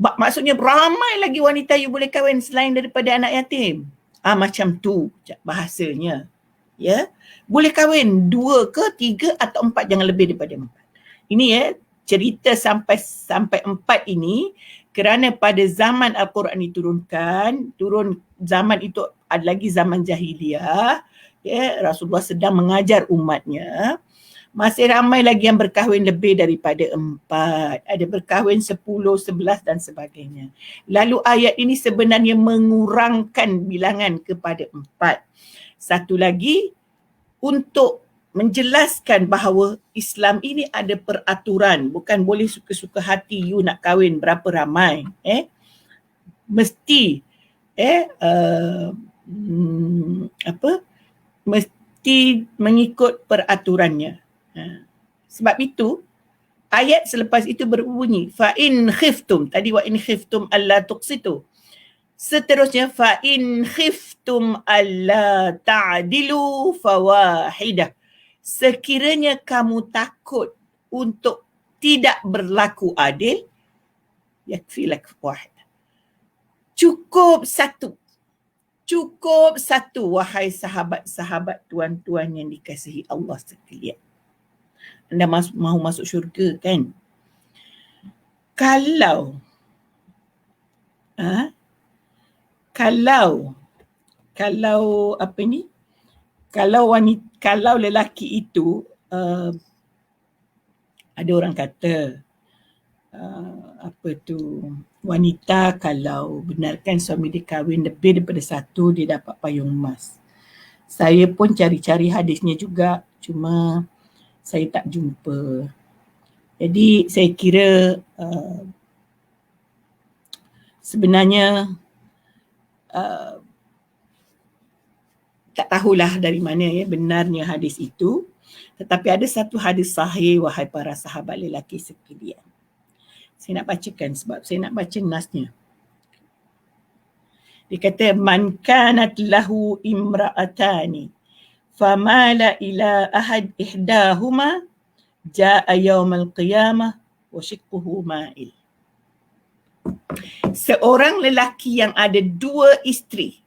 Maksudnya ramai lagi wanita you boleh kahwin selain daripada anak yatim. Macam tu bahasanya. Ya, boleh kahwin 2 ke 3 atau 4, jangan lebih daripada 4. Ini cerita sampai 4 ini kerana pada zaman Al-Quran diturunkan, zaman itu ada lagi zaman jahiliah. Rasulullah sedang mengajar umatnya, masih ramai lagi yang berkahwin lebih daripada 4. Ada berkahwin 10, 11 dan sebagainya. Lalu ayat ini sebenarnya mengurangkan bilangan kepada 4. Satu lagi, untuk menjelaskan bahawa Islam ini ada peraturan. Bukan boleh suka-suka hati you nak kahwin berapa ramai. Mesti mesti mengikut peraturannya. Sebab itu ayat selepas itu berbunyi fa in khiftum, tadi wa in khiftum alla tuqsitu, seterusnya fa in khiftum alla ta'dilu fawahidah, sekiranya kamu takut untuk tidak berlaku adil, yakfilak wahidah, cukup satu, wahai sahabat-sahabat tuan-tuan yang dikasihi Allah sekalian. Anda mahu masuk syurga kan? Kalau kalau lelaki itu ada orang kata wanita kalau benarkan suami dia kahwin lebih daripada 1, dia dapat payung emas. Saya pun cari-cari hadisnya juga, cuma saya tak jumpa. Jadi saya kira sebenarnya tak tahulah dari mana benarnya hadis itu. Tetapi ada satu hadis sahih, wahai para sahabat lelaki sekalian. Saya nak bacakan sebab saya nak baca nasnya. Dia kata, man kanat lahu imra'atani famala ila ahad ihdahuma ja'a yawmal qiyamah wa shiqquhu ma'il. Seorang lelaki yang ada 2 isteri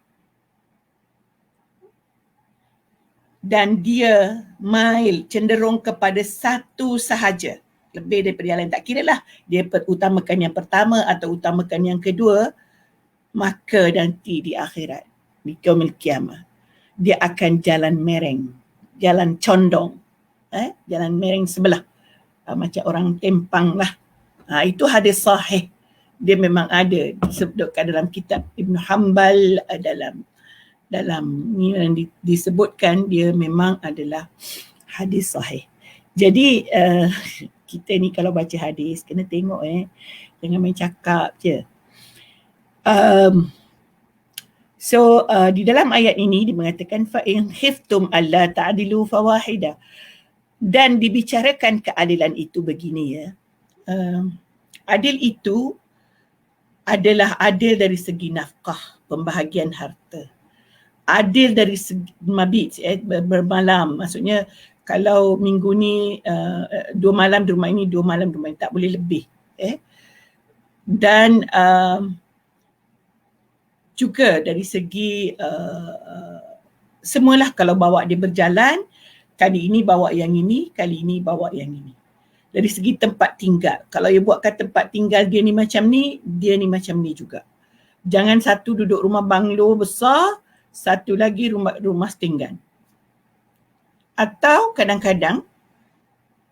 dan dia mail cenderung kepada satu sahaja lebih daripada yang lain, tak kira lah dia utamakan yang pertama atau utamakan yang kedua, maka nanti di akhirat, di yaumil qiyamah, dia akan jalan mereng, jalan condong, jalan mereng sebelah, macam orang tempang lah. Itu hadis sahih, dia memang ada disebutkan dalam kitab Ibn Hanbal, dalam ni yang disebutkan, dia memang adalah hadis sahih. Jadi kita ni kalau baca hadis kena tengok, jangan main cakap je. Di dalam ayat ini dia mengatakan fa in khiftum alla ta'dilu fawahida, dan dibicarakan keadilan itu begini adil itu adalah adil dari segi nafkah, pembahagian harta. Adil dari segi mabit, bermalam, maksudnya kalau minggu ni 2 malam di rumah ini, 2 malam di rumah ini, tak boleh lebih. Dan juga dari segi semualah, kalau bawa dia berjalan, kali ini bawa yang ini, kali ini bawa yang ini. Dari segi tempat tinggal, kalau dia buatkan tempat tinggal dia ni macam ni, dia ni macam ni juga. Jangan satu duduk rumah banglo besar, satu lagi rumah setinggan. Atau kadang-kadang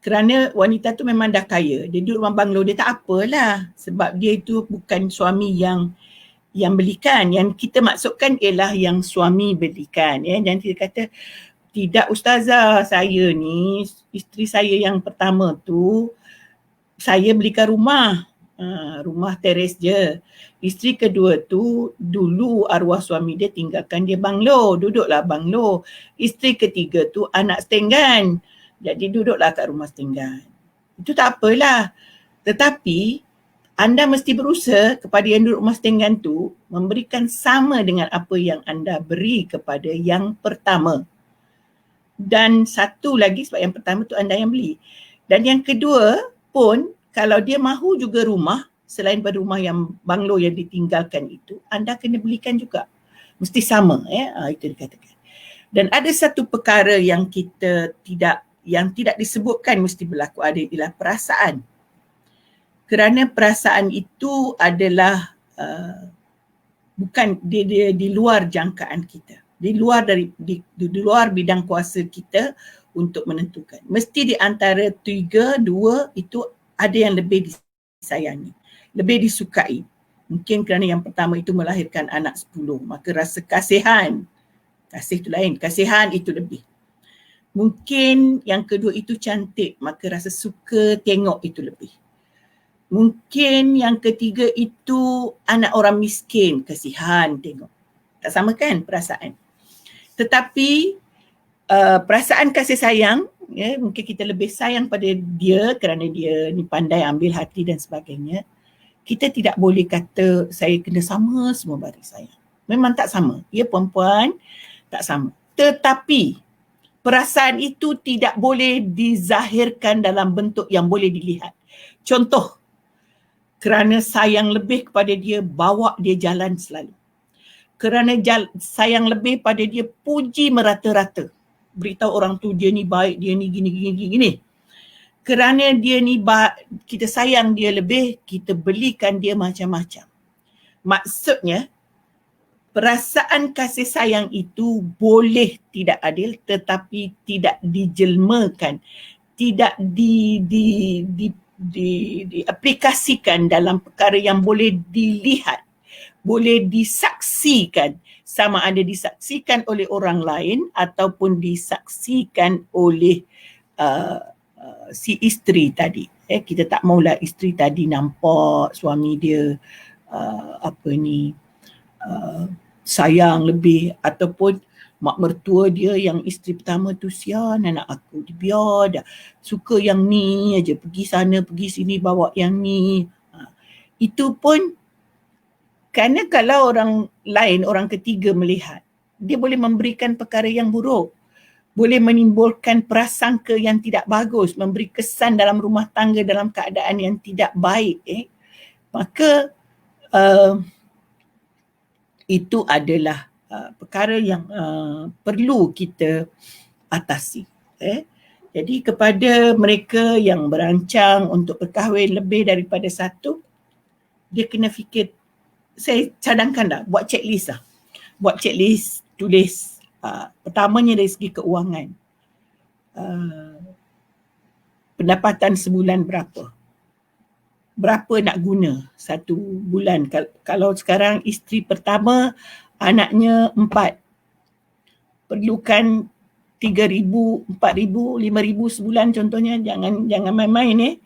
kerana wanita tu memang dah kaya, dia duduk rumah banglo, dia tak apalah sebab dia itu bukan suami yang belikan. Yang kita maksudkan ialah yang suami belikan. Dan kita kata, tidak ustazah, saya ni, isteri saya yang pertama tu, saya belikan rumah. Rumah teres je. Isteri kedua tu, dulu arwah suami dia tinggalkan dia banglo, duduklah banglo. Isteri ketiga tu anak setinggan, jadi duduklah kat rumah setinggan. Itu tak apalah. Tetapi anda mesti berusaha kepada yang duduk rumah setinggan tu memberikan sama dengan apa yang anda beri kepada yang pertama. Dan satu lagi, sebab yang pertama tu anda yang beli. Dan yang kedua pun, kalau dia mahu juga rumah selain pada rumah yang banglo yang ditinggalkan itu, anda kena belikan juga. Mesti sama, itu dikatakan. Dan ada satu perkara yang tidak disebutkan mesti berlaku, adalah perasaan. Kerana perasaan itu adalah bukan dia di luar jangkaan kita, di luar bidang kuasa kita untuk menentukan. Mesti di antara 3, 2 itu ada yang lebih disayangi, lebih disukai. Mungkin kerana yang pertama itu melahirkan anak 10, maka rasa kasihan. Kasih itu lain, kasihan itu lebih. Mungkin yang kedua itu cantik, maka rasa suka tengok itu lebih. Mungkin yang ketiga itu anak orang miskin, kasihan tengok. Tak sama kan perasaan. Tetapi perasaan kasih sayang, mungkin kita lebih sayang pada dia kerana dia ni pandai ambil hati dan sebagainya. Kita tidak boleh kata saya kena sama semua baris sayang. Memang tak sama. Ya, perempuan tak sama. Tetapi perasaan itu tidak boleh dizahirkan dalam bentuk yang boleh dilihat. Contoh, kerana sayang lebih kepada dia, bawa dia jalan selalu. Kerana sayang lebih pada dia, puji merata-rata. Beritahu orang tu dia ni baik, dia ni gini. Kerana dia ni kita sayang dia lebih, kita belikan dia macam-macam. Maksudnya, perasaan kasih sayang itu boleh tidak adil tetapi tidak dijelmakan, tidak diaplikasikan dalam perkara yang boleh dilihat, boleh disaksikan, sama ada disaksikan oleh orang lain ataupun disaksikan oleh si isteri tadi. Kita tak maulah isteri tadi nampak suami dia sayang lebih, ataupun mak mertua dia yang isteri pertama tu, sian anak aku, dia biar dah suka yang ni aja, pergi sana pergi sini bawa yang ni. Itu pun kerana kalau orang lain, orang ketiga melihat, dia boleh memberikan perkara yang buruk, boleh menimbulkan prasangka yang tidak bagus, memberi kesan dalam rumah tangga dalam keadaan yang tidak baik. Maka itu adalah perkara yang perlu kita atasi. Jadi kepada mereka yang berancang untuk berkahwin lebih daripada satu, dia kena fikir, saya cadangkan dah, buat checklist lah. Buat checklist, tulis. Pertamanya dari segi keuangan. Pendapatan sebulan berapa? Berapa nak guna satu bulan? Kalau sekarang isteri pertama anaknya 4, perlukan 3,000, 4,000, 5,000 sebulan contohnya, jangan main-main.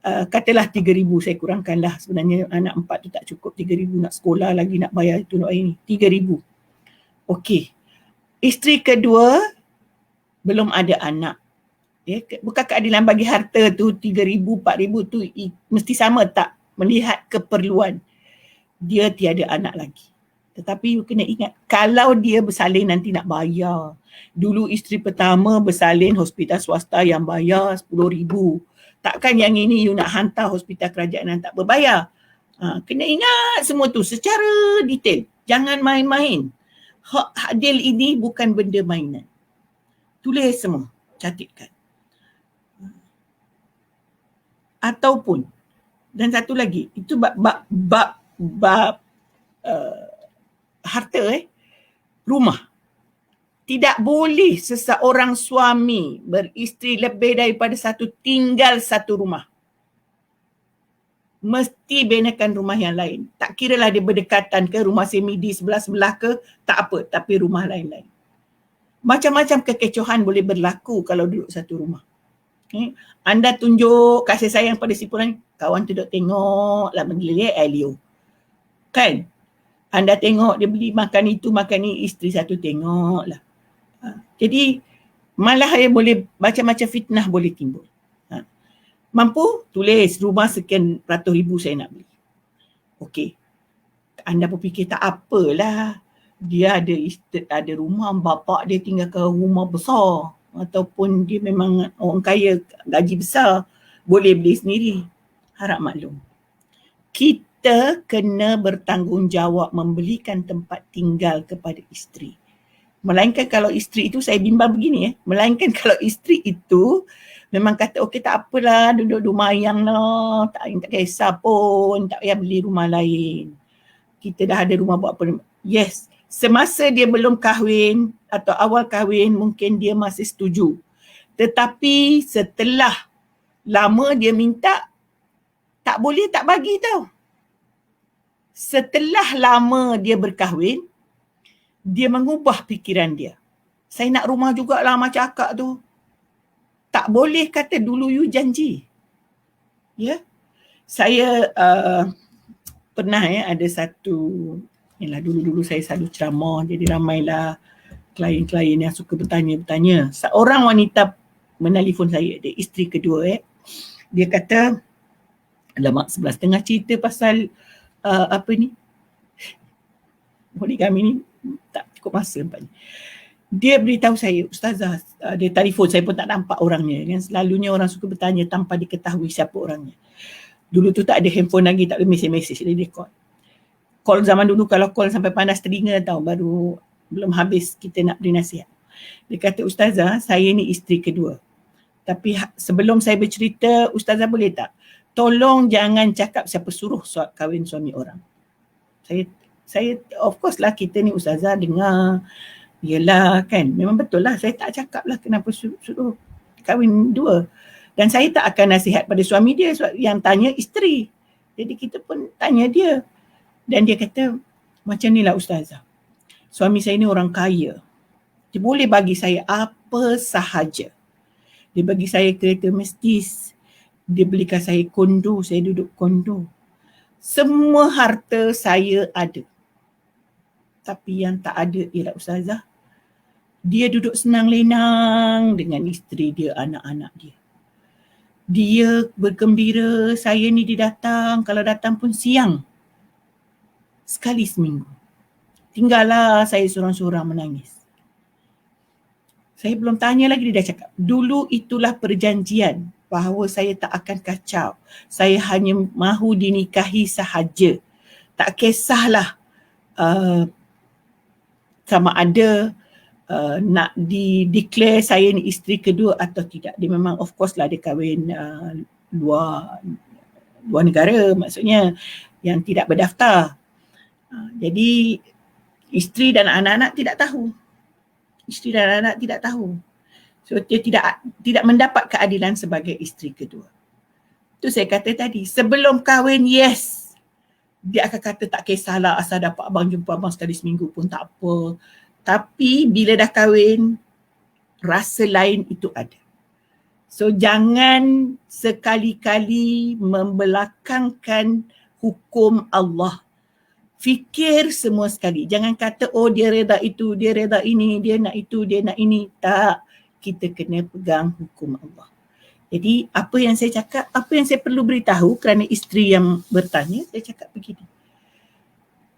Katalah 3,000, saya kurangkanlah, sebenarnya anak 4 tu tak cukup, 3,000 nak sekolah lagi, nak bayar itu, nak ini, 3,000. Okey, isteri kedua belum ada anak. Bukan keadilan bagi harta tu 3,000, 4,000 tu mesti sama tak? Melihat keperluan. Dia tiada anak lagi. Tetapi you kena ingat, kalau dia bersalin nanti nak bayar. Dulu isteri pertama bersalin hospital swasta yang bayar 10,000. Takkan yang ini you nak hantar hospital kerajaan yang tak berbayar. Kena ingat semua tu secara detail. Jangan main-main. Hak adil ini bukan benda mainan. Tulis semua, catatkan. Ataupun, dan satu lagi, itu bab harta. rumah. Tidak boleh seseorang suami beristeri lebih daripada satu tinggal satu rumah. Mesti benakan rumah yang lain. Tak kiralah dia berdekatan ke, rumah semidi sebelah-sebelah ke, tak apa, tapi rumah lain-lain. Macam-macam kekecohan boleh berlaku kalau duduk satu rumah. Okay. Anda tunjuk kasih sayang pada si pulang, kawan tu duduk tengok lah menggeliat Elio. Kan? Anda tengok dia beli makan itu, makan ni, isteri satu tengok lah. Jadi malah boleh macam-macam fitnah boleh timbul. Mampu? Tulis rumah sekian ratus ribu saya nak beli. Okey. Anda berfikir tak apalah. Dia ada rumah, bapak dia tinggalkan rumah besar. Ataupun dia memang orang kaya, gaji besar. Boleh beli sendiri. Harap maklum. Kita kena bertanggungjawab membelikan tempat tinggal kepada isteri. Melainkan kalau isteri itu, saya bimbang begini melainkan kalau isteri itu memang kata okey tak apalah, duduk rumah yang lah, tak kisah pun, tak payah beli rumah lain. Kita dah ada rumah buat apa. Yes, semasa dia belum kahwin atau awal kahwin mungkin dia masih setuju. Tetapi setelah lama dia minta, tak boleh tak bagi tau. Setelah lama dia berkahwin, dia mengubah fikiran dia. Saya nak rumah jugalah macam akak tu. Tak boleh kata dulu you janji. Ya. Saya pernah ada satu, dulu-dulu saya selalu ceramah, jadi ramailah klien-klien yang suka bertanya-bertanya. Seorang wanita menelefon saya, dia isteri kedua. Dia kata, alamak 11.30 cerita pasal poligami ni tak cukup masa nampaknya. Dia beritahu saya, Ustazah, dia telefon, saya pun tak nampak orangnya. Kan? Selalunya orang suka bertanya tanpa diketahui siapa orangnya. Dulu tu tak ada handphone lagi, tak ada mesej-mesej, dia call. Call zaman dulu kalau call sampai panas telinga tau, baru belum habis kita nak beri nasihat. Dia kata, Ustazah, saya ni isteri kedua. Tapi sebelum saya bercerita, Ustazah boleh tak? Tolong jangan cakap siapa suruh kahwin suami orang. Saya of course lah, kita ni Ustazah dengar. Yelah kan, memang betul lah, saya tak cakap lah kenapa suruh kahwin dua. Dan saya tak akan nasihat pada suami dia, yang tanya isteri. Jadi kita pun tanya dia. Dan dia kata, macam ni lah Ustazah, suami saya ni orang kaya. Dia boleh bagi saya apa sahaja. Dia bagi saya kereta Mercedes. Dia belikan saya kondo, saya duduk kondo. Semua harta saya ada. Tapi yang tak ada ialah Ustazah, dia duduk senang lenang dengan isteri dia, anak-anak dia. Dia bergembira, saya ni dia datang, kalau datang pun siang. Sekali seminggu. Tinggallah saya sorang-sorang menangis. Saya belum tanya lagi, dia dah cakap, dulu itulah perjanjian bahawa saya tak akan kacau. Saya hanya mahu dinikahi sahaja. Tak kisahlah sama ada nak declare saya ni isteri kedua atau tidak. Dia memang of course lah dia kahwin luar negara, maksudnya yang tidak berdaftar. Jadi isteri dan anak-anak tidak tahu. Isteri dan anak tidak tahu. So dia tidak mendapat keadilan sebagai isteri kedua. Tu saya kata tadi, sebelum kahwin yes, dia akan kata tak kisahlah, asal dapat abang jumpa abang sekali seminggu pun tak apa. Tapi bila dah kahwin, rasa lain itu ada. So jangan sekali-kali membelakangkan hukum Allah. Fikir semua sekali. Jangan kata oh dia reda itu, dia reda ini, dia nak itu, dia nak ini. Tak. Kita kena pegang hukum Allah. Jadi apa yang saya cakap, apa yang saya perlu beritahu kerana isteri yang bertanya, saya cakap begini.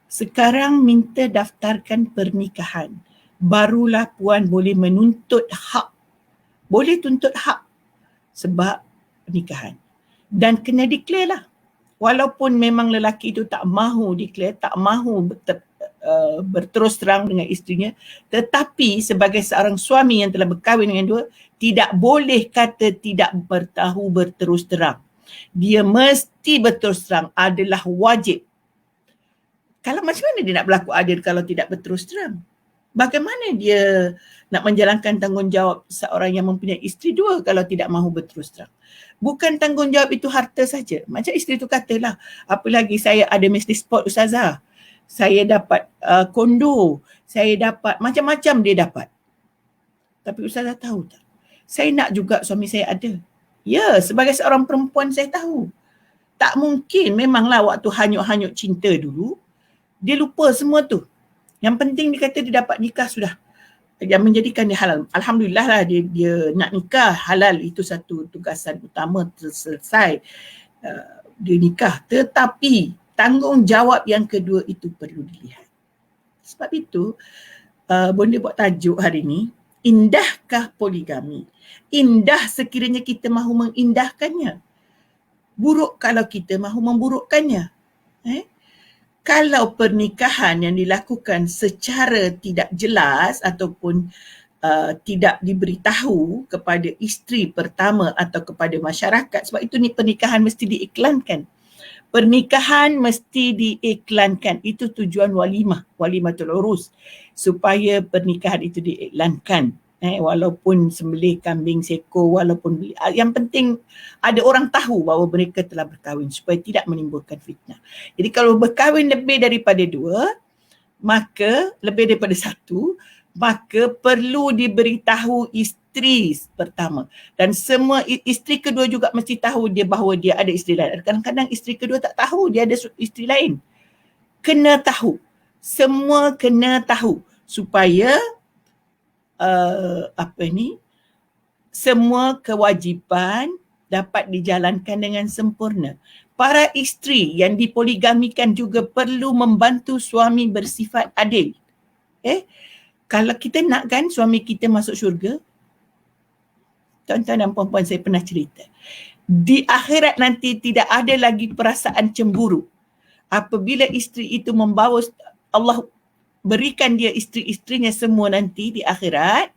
Sekarang minta daftarkan pernikahan. Barulah puan boleh menuntut hak. Boleh tuntut hak sebab pernikahan. Dan kena declare lah. Walaupun memang lelaki itu tak mahu declare, tak mahu berterus terang dengan isterinya, tetapi sebagai seorang suami yang telah berkahwin dengan dua, tidak boleh kata tidak berterus terang. Dia mesti berterus terang, adalah wajib. Kalau macam mana dia nak berlaku adil kalau tidak berterus terang? Bagaimana dia nak menjalankan tanggungjawab seorang yang mempunyai isteri dua kalau tidak mahu berterus terang? Bukan tanggungjawab itu harta saja. Macam isteri tu katalah, apa lagi saya ada Mesli Sport Ustazah. Saya dapat kondo, saya dapat macam-macam dia dapat. Tapi Ustazah tahu tak? Saya nak juga suami saya ada. Ya, sebagai seorang perempuan saya tahu. Tak mungkin, memanglah waktu hanyut-hanyut cinta dulu, dia lupa semua tu. Yang penting dia kata dia dapat nikah sudah. Yang menjadikan dia halal. Alhamdulillah lah dia nak nikah halal. Itu satu tugasan utama selesai. Dia nikah. Tetapi tanggungjawab yang kedua itu perlu dilihat. Sebab itu Bonda buat tajuk hari ni, indahkah poligami? Indah sekiranya kita mahu mengindahkannya. Buruk kalau kita mahu memburukkannya. Kalau pernikahan yang dilakukan secara tidak jelas ataupun tidak diberitahu kepada isteri pertama atau kepada masyarakat, sebab itu ni pernikahan mesti diiklankan. Pernikahan mesti diiklankan. Itu tujuan walimah, walimatul urus, supaya pernikahan itu diiklankan. Walaupun sembelih kambing seko, walaupun beli, yang penting ada orang tahu bahawa mereka telah berkahwin supaya tidak menimbulkan fitnah. Jadi kalau berkahwin lebih daripada dua, maka lebih daripada satu, maka perlu diberitahu isteri pertama. Dan semua isteri kedua juga mesti tahu dia bahawa dia ada isteri lain. Kadang-kadang isteri kedua tak tahu dia ada isteri lain. Kena tahu. Semua kena tahu supaya semua kewajipan dapat dijalankan dengan sempurna. Para isteri yang dipoligamikan juga perlu membantu suami bersifat adil. Kalau kita nak kan suami kita masuk syurga, tuan-tuan dan puan-puan, saya pernah cerita, di akhirat nanti tidak ada lagi perasaan cemburu. Apabila isteri itu membawa, Allah berikan dia isteri-isterinya semua nanti di akhirat,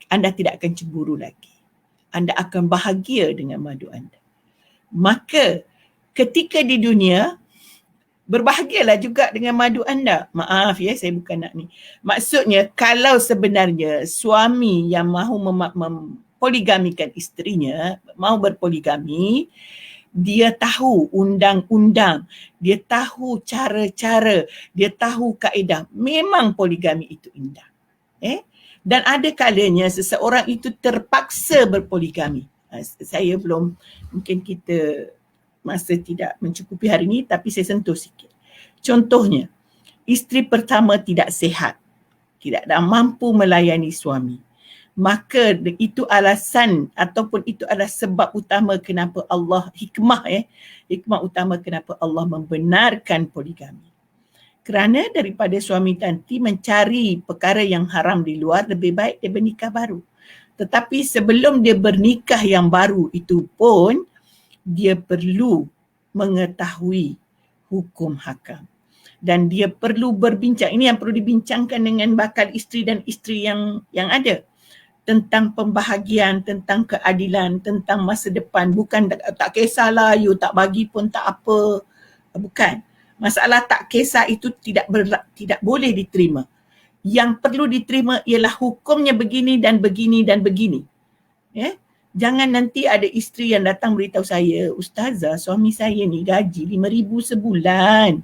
anda tidak akan cemburu lagi. Anda akan bahagia dengan madu anda. Maka ketika di dunia, berbahagialah juga dengan madu anda. Maaf ya, saya bukan nak ni. Maksudnya, kalau sebenarnya suami yang mahu mempoligamikan isterinya, mahu berpoligami, dia tahu undang-undang, dia tahu cara-cara, dia tahu kaedah. Memang poligami itu indah. Dan ada kalanya seseorang itu terpaksa berpoligami. Saya belum, mungkin kita masa tidak mencukupi hari ini, tapi saya sentuh sikit. Contohnya, isteri pertama tidak sihat, tidak mampu melayani suami. Maka itu alasan ataupun itu adalah sebab utama kenapa Allah, hikmah utama kenapa Allah membenarkan poligami. Kerana daripada suami nanti mencari perkara yang haram di luar, lebih baik dia bernikah baru. Tetapi sebelum dia bernikah yang baru itu pun, dia perlu mengetahui hukum hakam. Dan dia perlu berbincang, ini yang perlu dibincangkan dengan bakal isteri dan isteri yang ada. Tentang pembahagian, tentang keadilan, tentang masa depan. Bukan tak kisahlah, you tak bagi pun tak apa. Bukan. Masalah tak kisah itu tidak boleh diterima. Yang perlu diterima ialah hukumnya begini dan begini dan begini. Jangan nanti ada isteri yang datang beritahu saya, Ustazah, suami saya ni gaji 5,000 sebulan.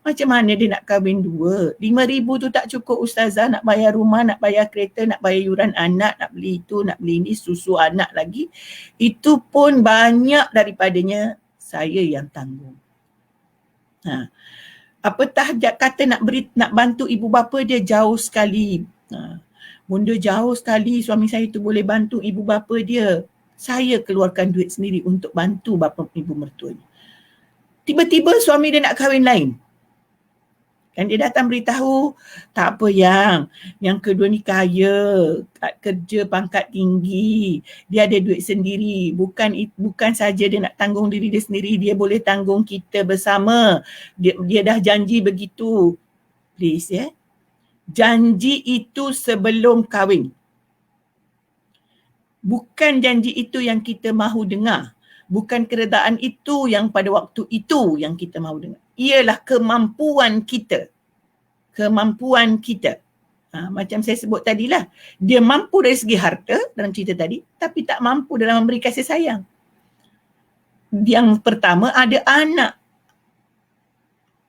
Macam mana dia nak kahwin dua? 5,000 tu tak cukup Ustazah, nak bayar rumah, nak bayar kereta, nak bayar yuran anak, nak beli itu, nak beli ini, susu anak lagi. Itu pun banyak daripadanya saya yang tanggung. Apatah kata nak bantu ibu bapa dia jauh sekali. Bunda jauh sekali, suami saya tu boleh bantu ibu bapa dia. Saya keluarkan duit sendiri untuk bantu bapa ibu mertuanya. Tiba-tiba suami dia nak kahwin lain. Dan dia datang beritahu, tak apa yang kedua ni kaya, kerja pangkat tinggi, dia ada duit sendiri. Bukan saja dia nak tanggung diri dia sendiri, dia boleh tanggung kita bersama. Dia dah janji begitu. Please janji itu sebelum kahwin. Bukan janji itu yang kita mahu dengar. Bukan keredaan itu yang pada waktu itu yang kita mahu dengar. Ialah kemampuan kita. Kemampuan kita. Macam saya sebut tadilah, dia mampu dari segi harta dalam cerita tadi, tapi tak mampu dalam memberi kasih sayang. Yang pertama, ada anak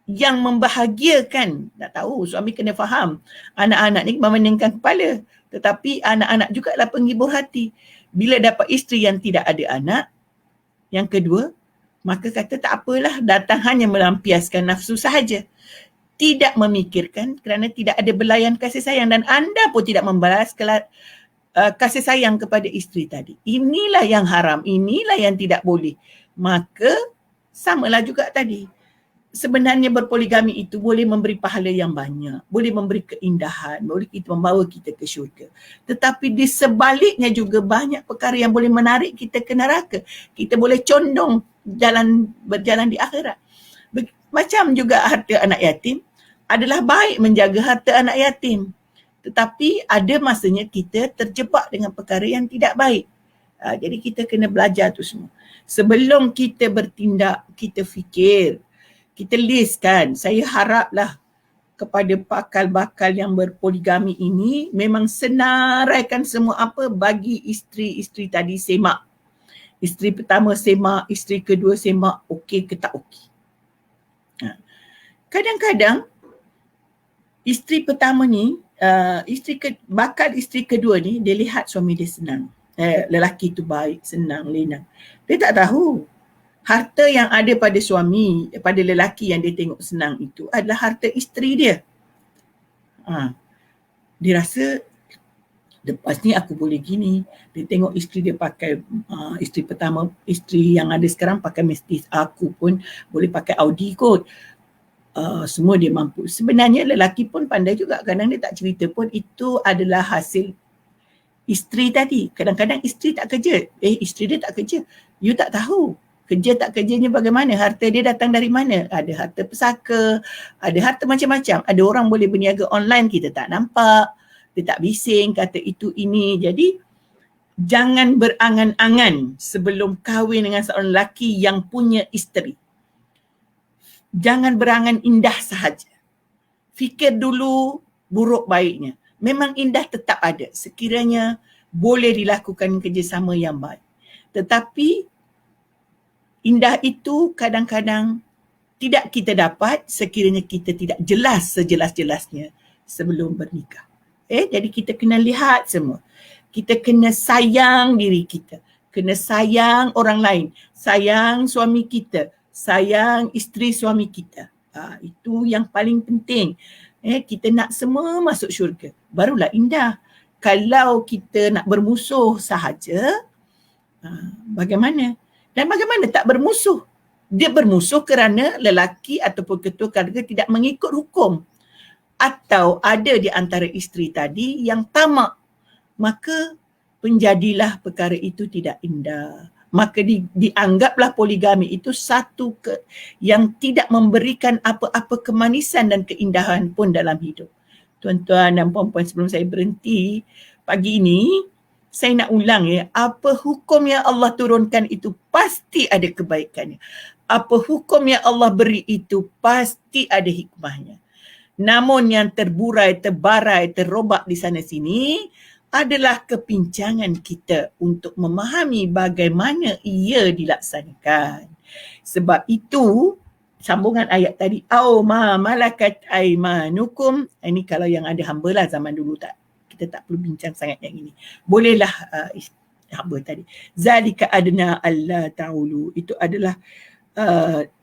yang membahagiakan. Tak tahu, suami kena faham. Anak-anak ni memeningkan kepala. Tetapi anak-anak juga adalah penghibur hati. Bila dapat isteri yang tidak ada anak, yang kedua, maka kata tak apalah, datang hanya melampiaskan nafsu sahaja. Tidak memikirkan kerana tidak ada belayan kasih sayang dan anda pun tidak membalas kasih sayang kepada isteri tadi. Inilah yang haram, inilah yang tidak boleh. Maka samalah juga tadi. Sebenarnya berpoligami itu boleh memberi pahala yang banyak, boleh memberi keindahan, boleh membawa kita ke syurga. Tetapi di sebaliknya juga banyak perkara yang boleh menarik kita ke neraka. Kita boleh condong berjalan di akhirat. Macam juga harta anak yatim, adalah baik menjaga harta anak yatim. Tetapi ada masanya kita terjebak dengan perkara yang tidak baik. Jadi kita kena belajar tu semua. Sebelum kita bertindak, kita fikir, kita listkan. Saya haraplah kepada bakal-bakal yang berpoligami ini memang senaraikan semua apa bagi isteri-isteri tadi semak. Isteri pertama semak, isteri kedua semak, okey ke tak okey. Kadang-kadang isteri pertama ni, bakal isteri kedua ni, dia lihat suami dia senang. Lelaki tu baik, senang, lenang. Dia tak tahu harta yang ada pada suami, pada lelaki yang dia tengok senang itu adalah harta isteri dia. Dia rasa lepas ni aku boleh gini. Dia tengok isteri dia pakai, isteri pertama, isteri yang ada sekarang pakai Mercedes, aku pun boleh pakai Audi kot. Semua dia mampu. Sebenarnya lelaki pun pandai juga. Kadang dia tak cerita pun itu adalah hasil isteri tadi. Kadang-kadang isteri tak kerja. Isteri dia tak kerja. You tak tahu. Kerja tak kerjanya bagaimana. Harta dia datang dari mana. Ada harta pesaka. Ada harta macam-macam. Ada orang boleh berniaga online. Kita tak nampak. Dia tak bising. Kata itu ini. Jadi jangan berangan-angan sebelum kahwin dengan seorang lelaki yang punya isteri. Jangan berangan indah sahaja. Fikir dulu buruk baiknya. Memang indah tetap ada sekiranya boleh dilakukan kerjasama yang baik. Tetapi indah itu kadang-kadang tidak kita dapat sekiranya kita tidak jelas sejelas-jelasnya sebelum bernikah. Jadi kita kena lihat semua. Kita kena sayang diri kita. Kena sayang orang lain. Sayang suami kita. Sayang isteri suami kita. Itu yang paling penting. Kita nak semua masuk syurga. Barulah indah. Kalau kita nak bermusuh sahaja, bagaimana? Dan bagaimana tak bermusuh? Dia bermusuh kerana lelaki ataupun ketua keluarga tidak mengikut hukum. Atau ada di antara isteri tadi yang tamak. Maka penjadilah perkara itu tidak indah. Maka dianggaplah poligami itu satu yang tidak memberikan apa-apa kemanisan dan keindahan pun dalam hidup. Tuan-tuan dan puan-puan, sebelum saya berhenti pagi ini, saya nak ulang apa hukum yang Allah turunkan itu pasti ada kebaikannya. Apa hukum yang Allah beri itu pasti ada hikmahnya. Namun yang terburai, terbarai, terrobak di sana sini adalah kepincangan kita untuk memahami bagaimana ia dilaksanakan. Sebab itu, sambungan ayat tadi, ma malakat aimanukum. Ini kalau yang ada hamba lah, zaman dulu kita tak perlu bincang sangat yang ini. Bolehlah hamba tadi. Zalika adna alla ta'ulu. Itu adalah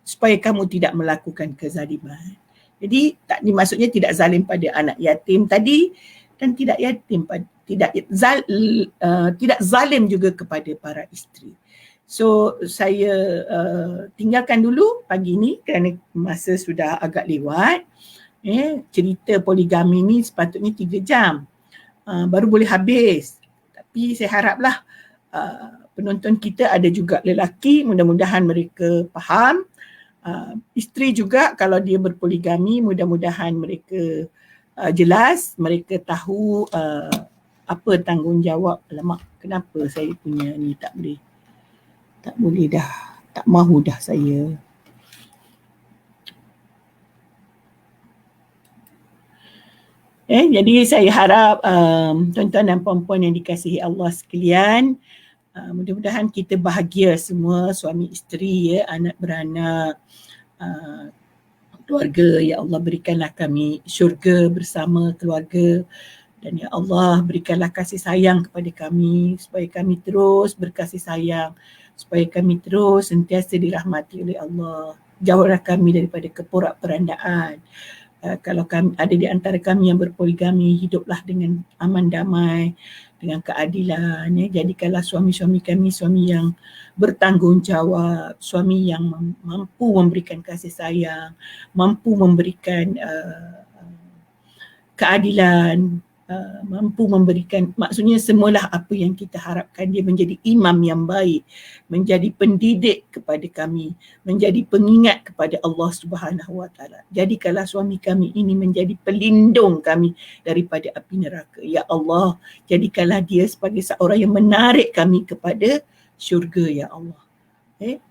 supaya kamu tidak melakukan kezaliman. Jadi maksudnya tidak zalim pada anak yatim tadi dan tidak yatim tidak zalim juga kepada para isteri. So saya tinggalkan dulu pagi ni kerana masa sudah agak lewat. Cerita poligami ni sepatutnya 3 jam. Baru boleh habis. Tapi saya haraplah penonton kita ada juga lelaki, mudah-mudahan mereka faham. Isteri juga kalau dia berpoligami, mudah-mudahan mereka jelas, mereka tahu apa tanggungjawab. Alamak, kenapa saya punya ni tak boleh dah, tak mahu dah saya. Jadi saya harap tuan-tuan dan puan-puan yang dikasihi Allah sekalian, mudah-mudahan kita bahagia semua, suami isteri, anak beranak, keluarga. Ya Allah, berikanlah kami syurga bersama keluarga, dan ya Allah berikanlah kasih sayang kepada kami supaya kami terus berkasih sayang, supaya kami terus sentiasa dirahmati oleh Allah. Jauhlah kami daripada keporak-perandaan. Kalau kami ada di antara kami yang berpoligami, hiduplah dengan aman damai, dengan keadilan. Jadikanlah suami-suami kami suami yang bertanggungjawab, suami yang mampu memberikan kasih sayang, mampu memberikan keadilan, mampu memberikan, maksudnya semualah apa yang kita harapkan. Dia menjadi imam yang baik, menjadi pendidik kepada kami, menjadi pengingat kepada Allah Subhanahu Wa Taala. Jadikanlah suami kami ini menjadi pelindung kami daripada api neraka. Ya Allah, jadikanlah dia sebagai seorang yang menarik kami kepada syurga, ya Allah.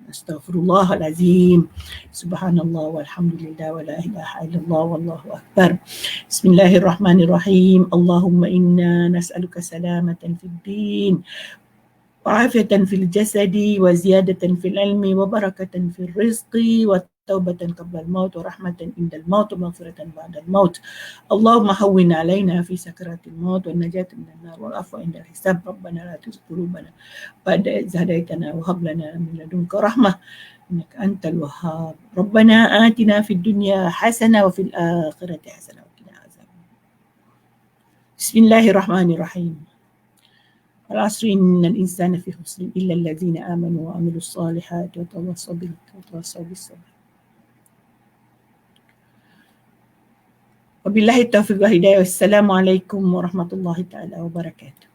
Astaghfirullahalazim. Subhanallah walhamdulillah wa la ilaha illallah wallahu akbar. Bismillahirrahmanirrahim. Allahumma inna nas'aluka salamatan fid din wa afiatan fil jasadi wa ziyadatan fil ilmi wa barakatan fil rizqi wa taubatan qabla al-maut wa rahmatan indal maut wa maghfiratan ba'da al-maut. Allahumma hawwin alaina fi sakaratil maut wa najatan minan nar wal afwa indal hisab. Rabbana la tuzigh qulubana ba'da idh hadaytana wa hab lana min ladunka rahmah innaka antal wahhab. Rabbana atina fid dunya hasanah wa fil akhirati hasanah wa qina adzabannar. Bismillahirrahmanirrahim. Al-asri innal insana fi khusr illa allazina amanu wa amilus salihati wa tawassaw bil haqqi wa tawassaw bis sabr. Wabillahi taufiq wal hidayah. Wassalamualaikum warahmatullahi taala wabarakatuh.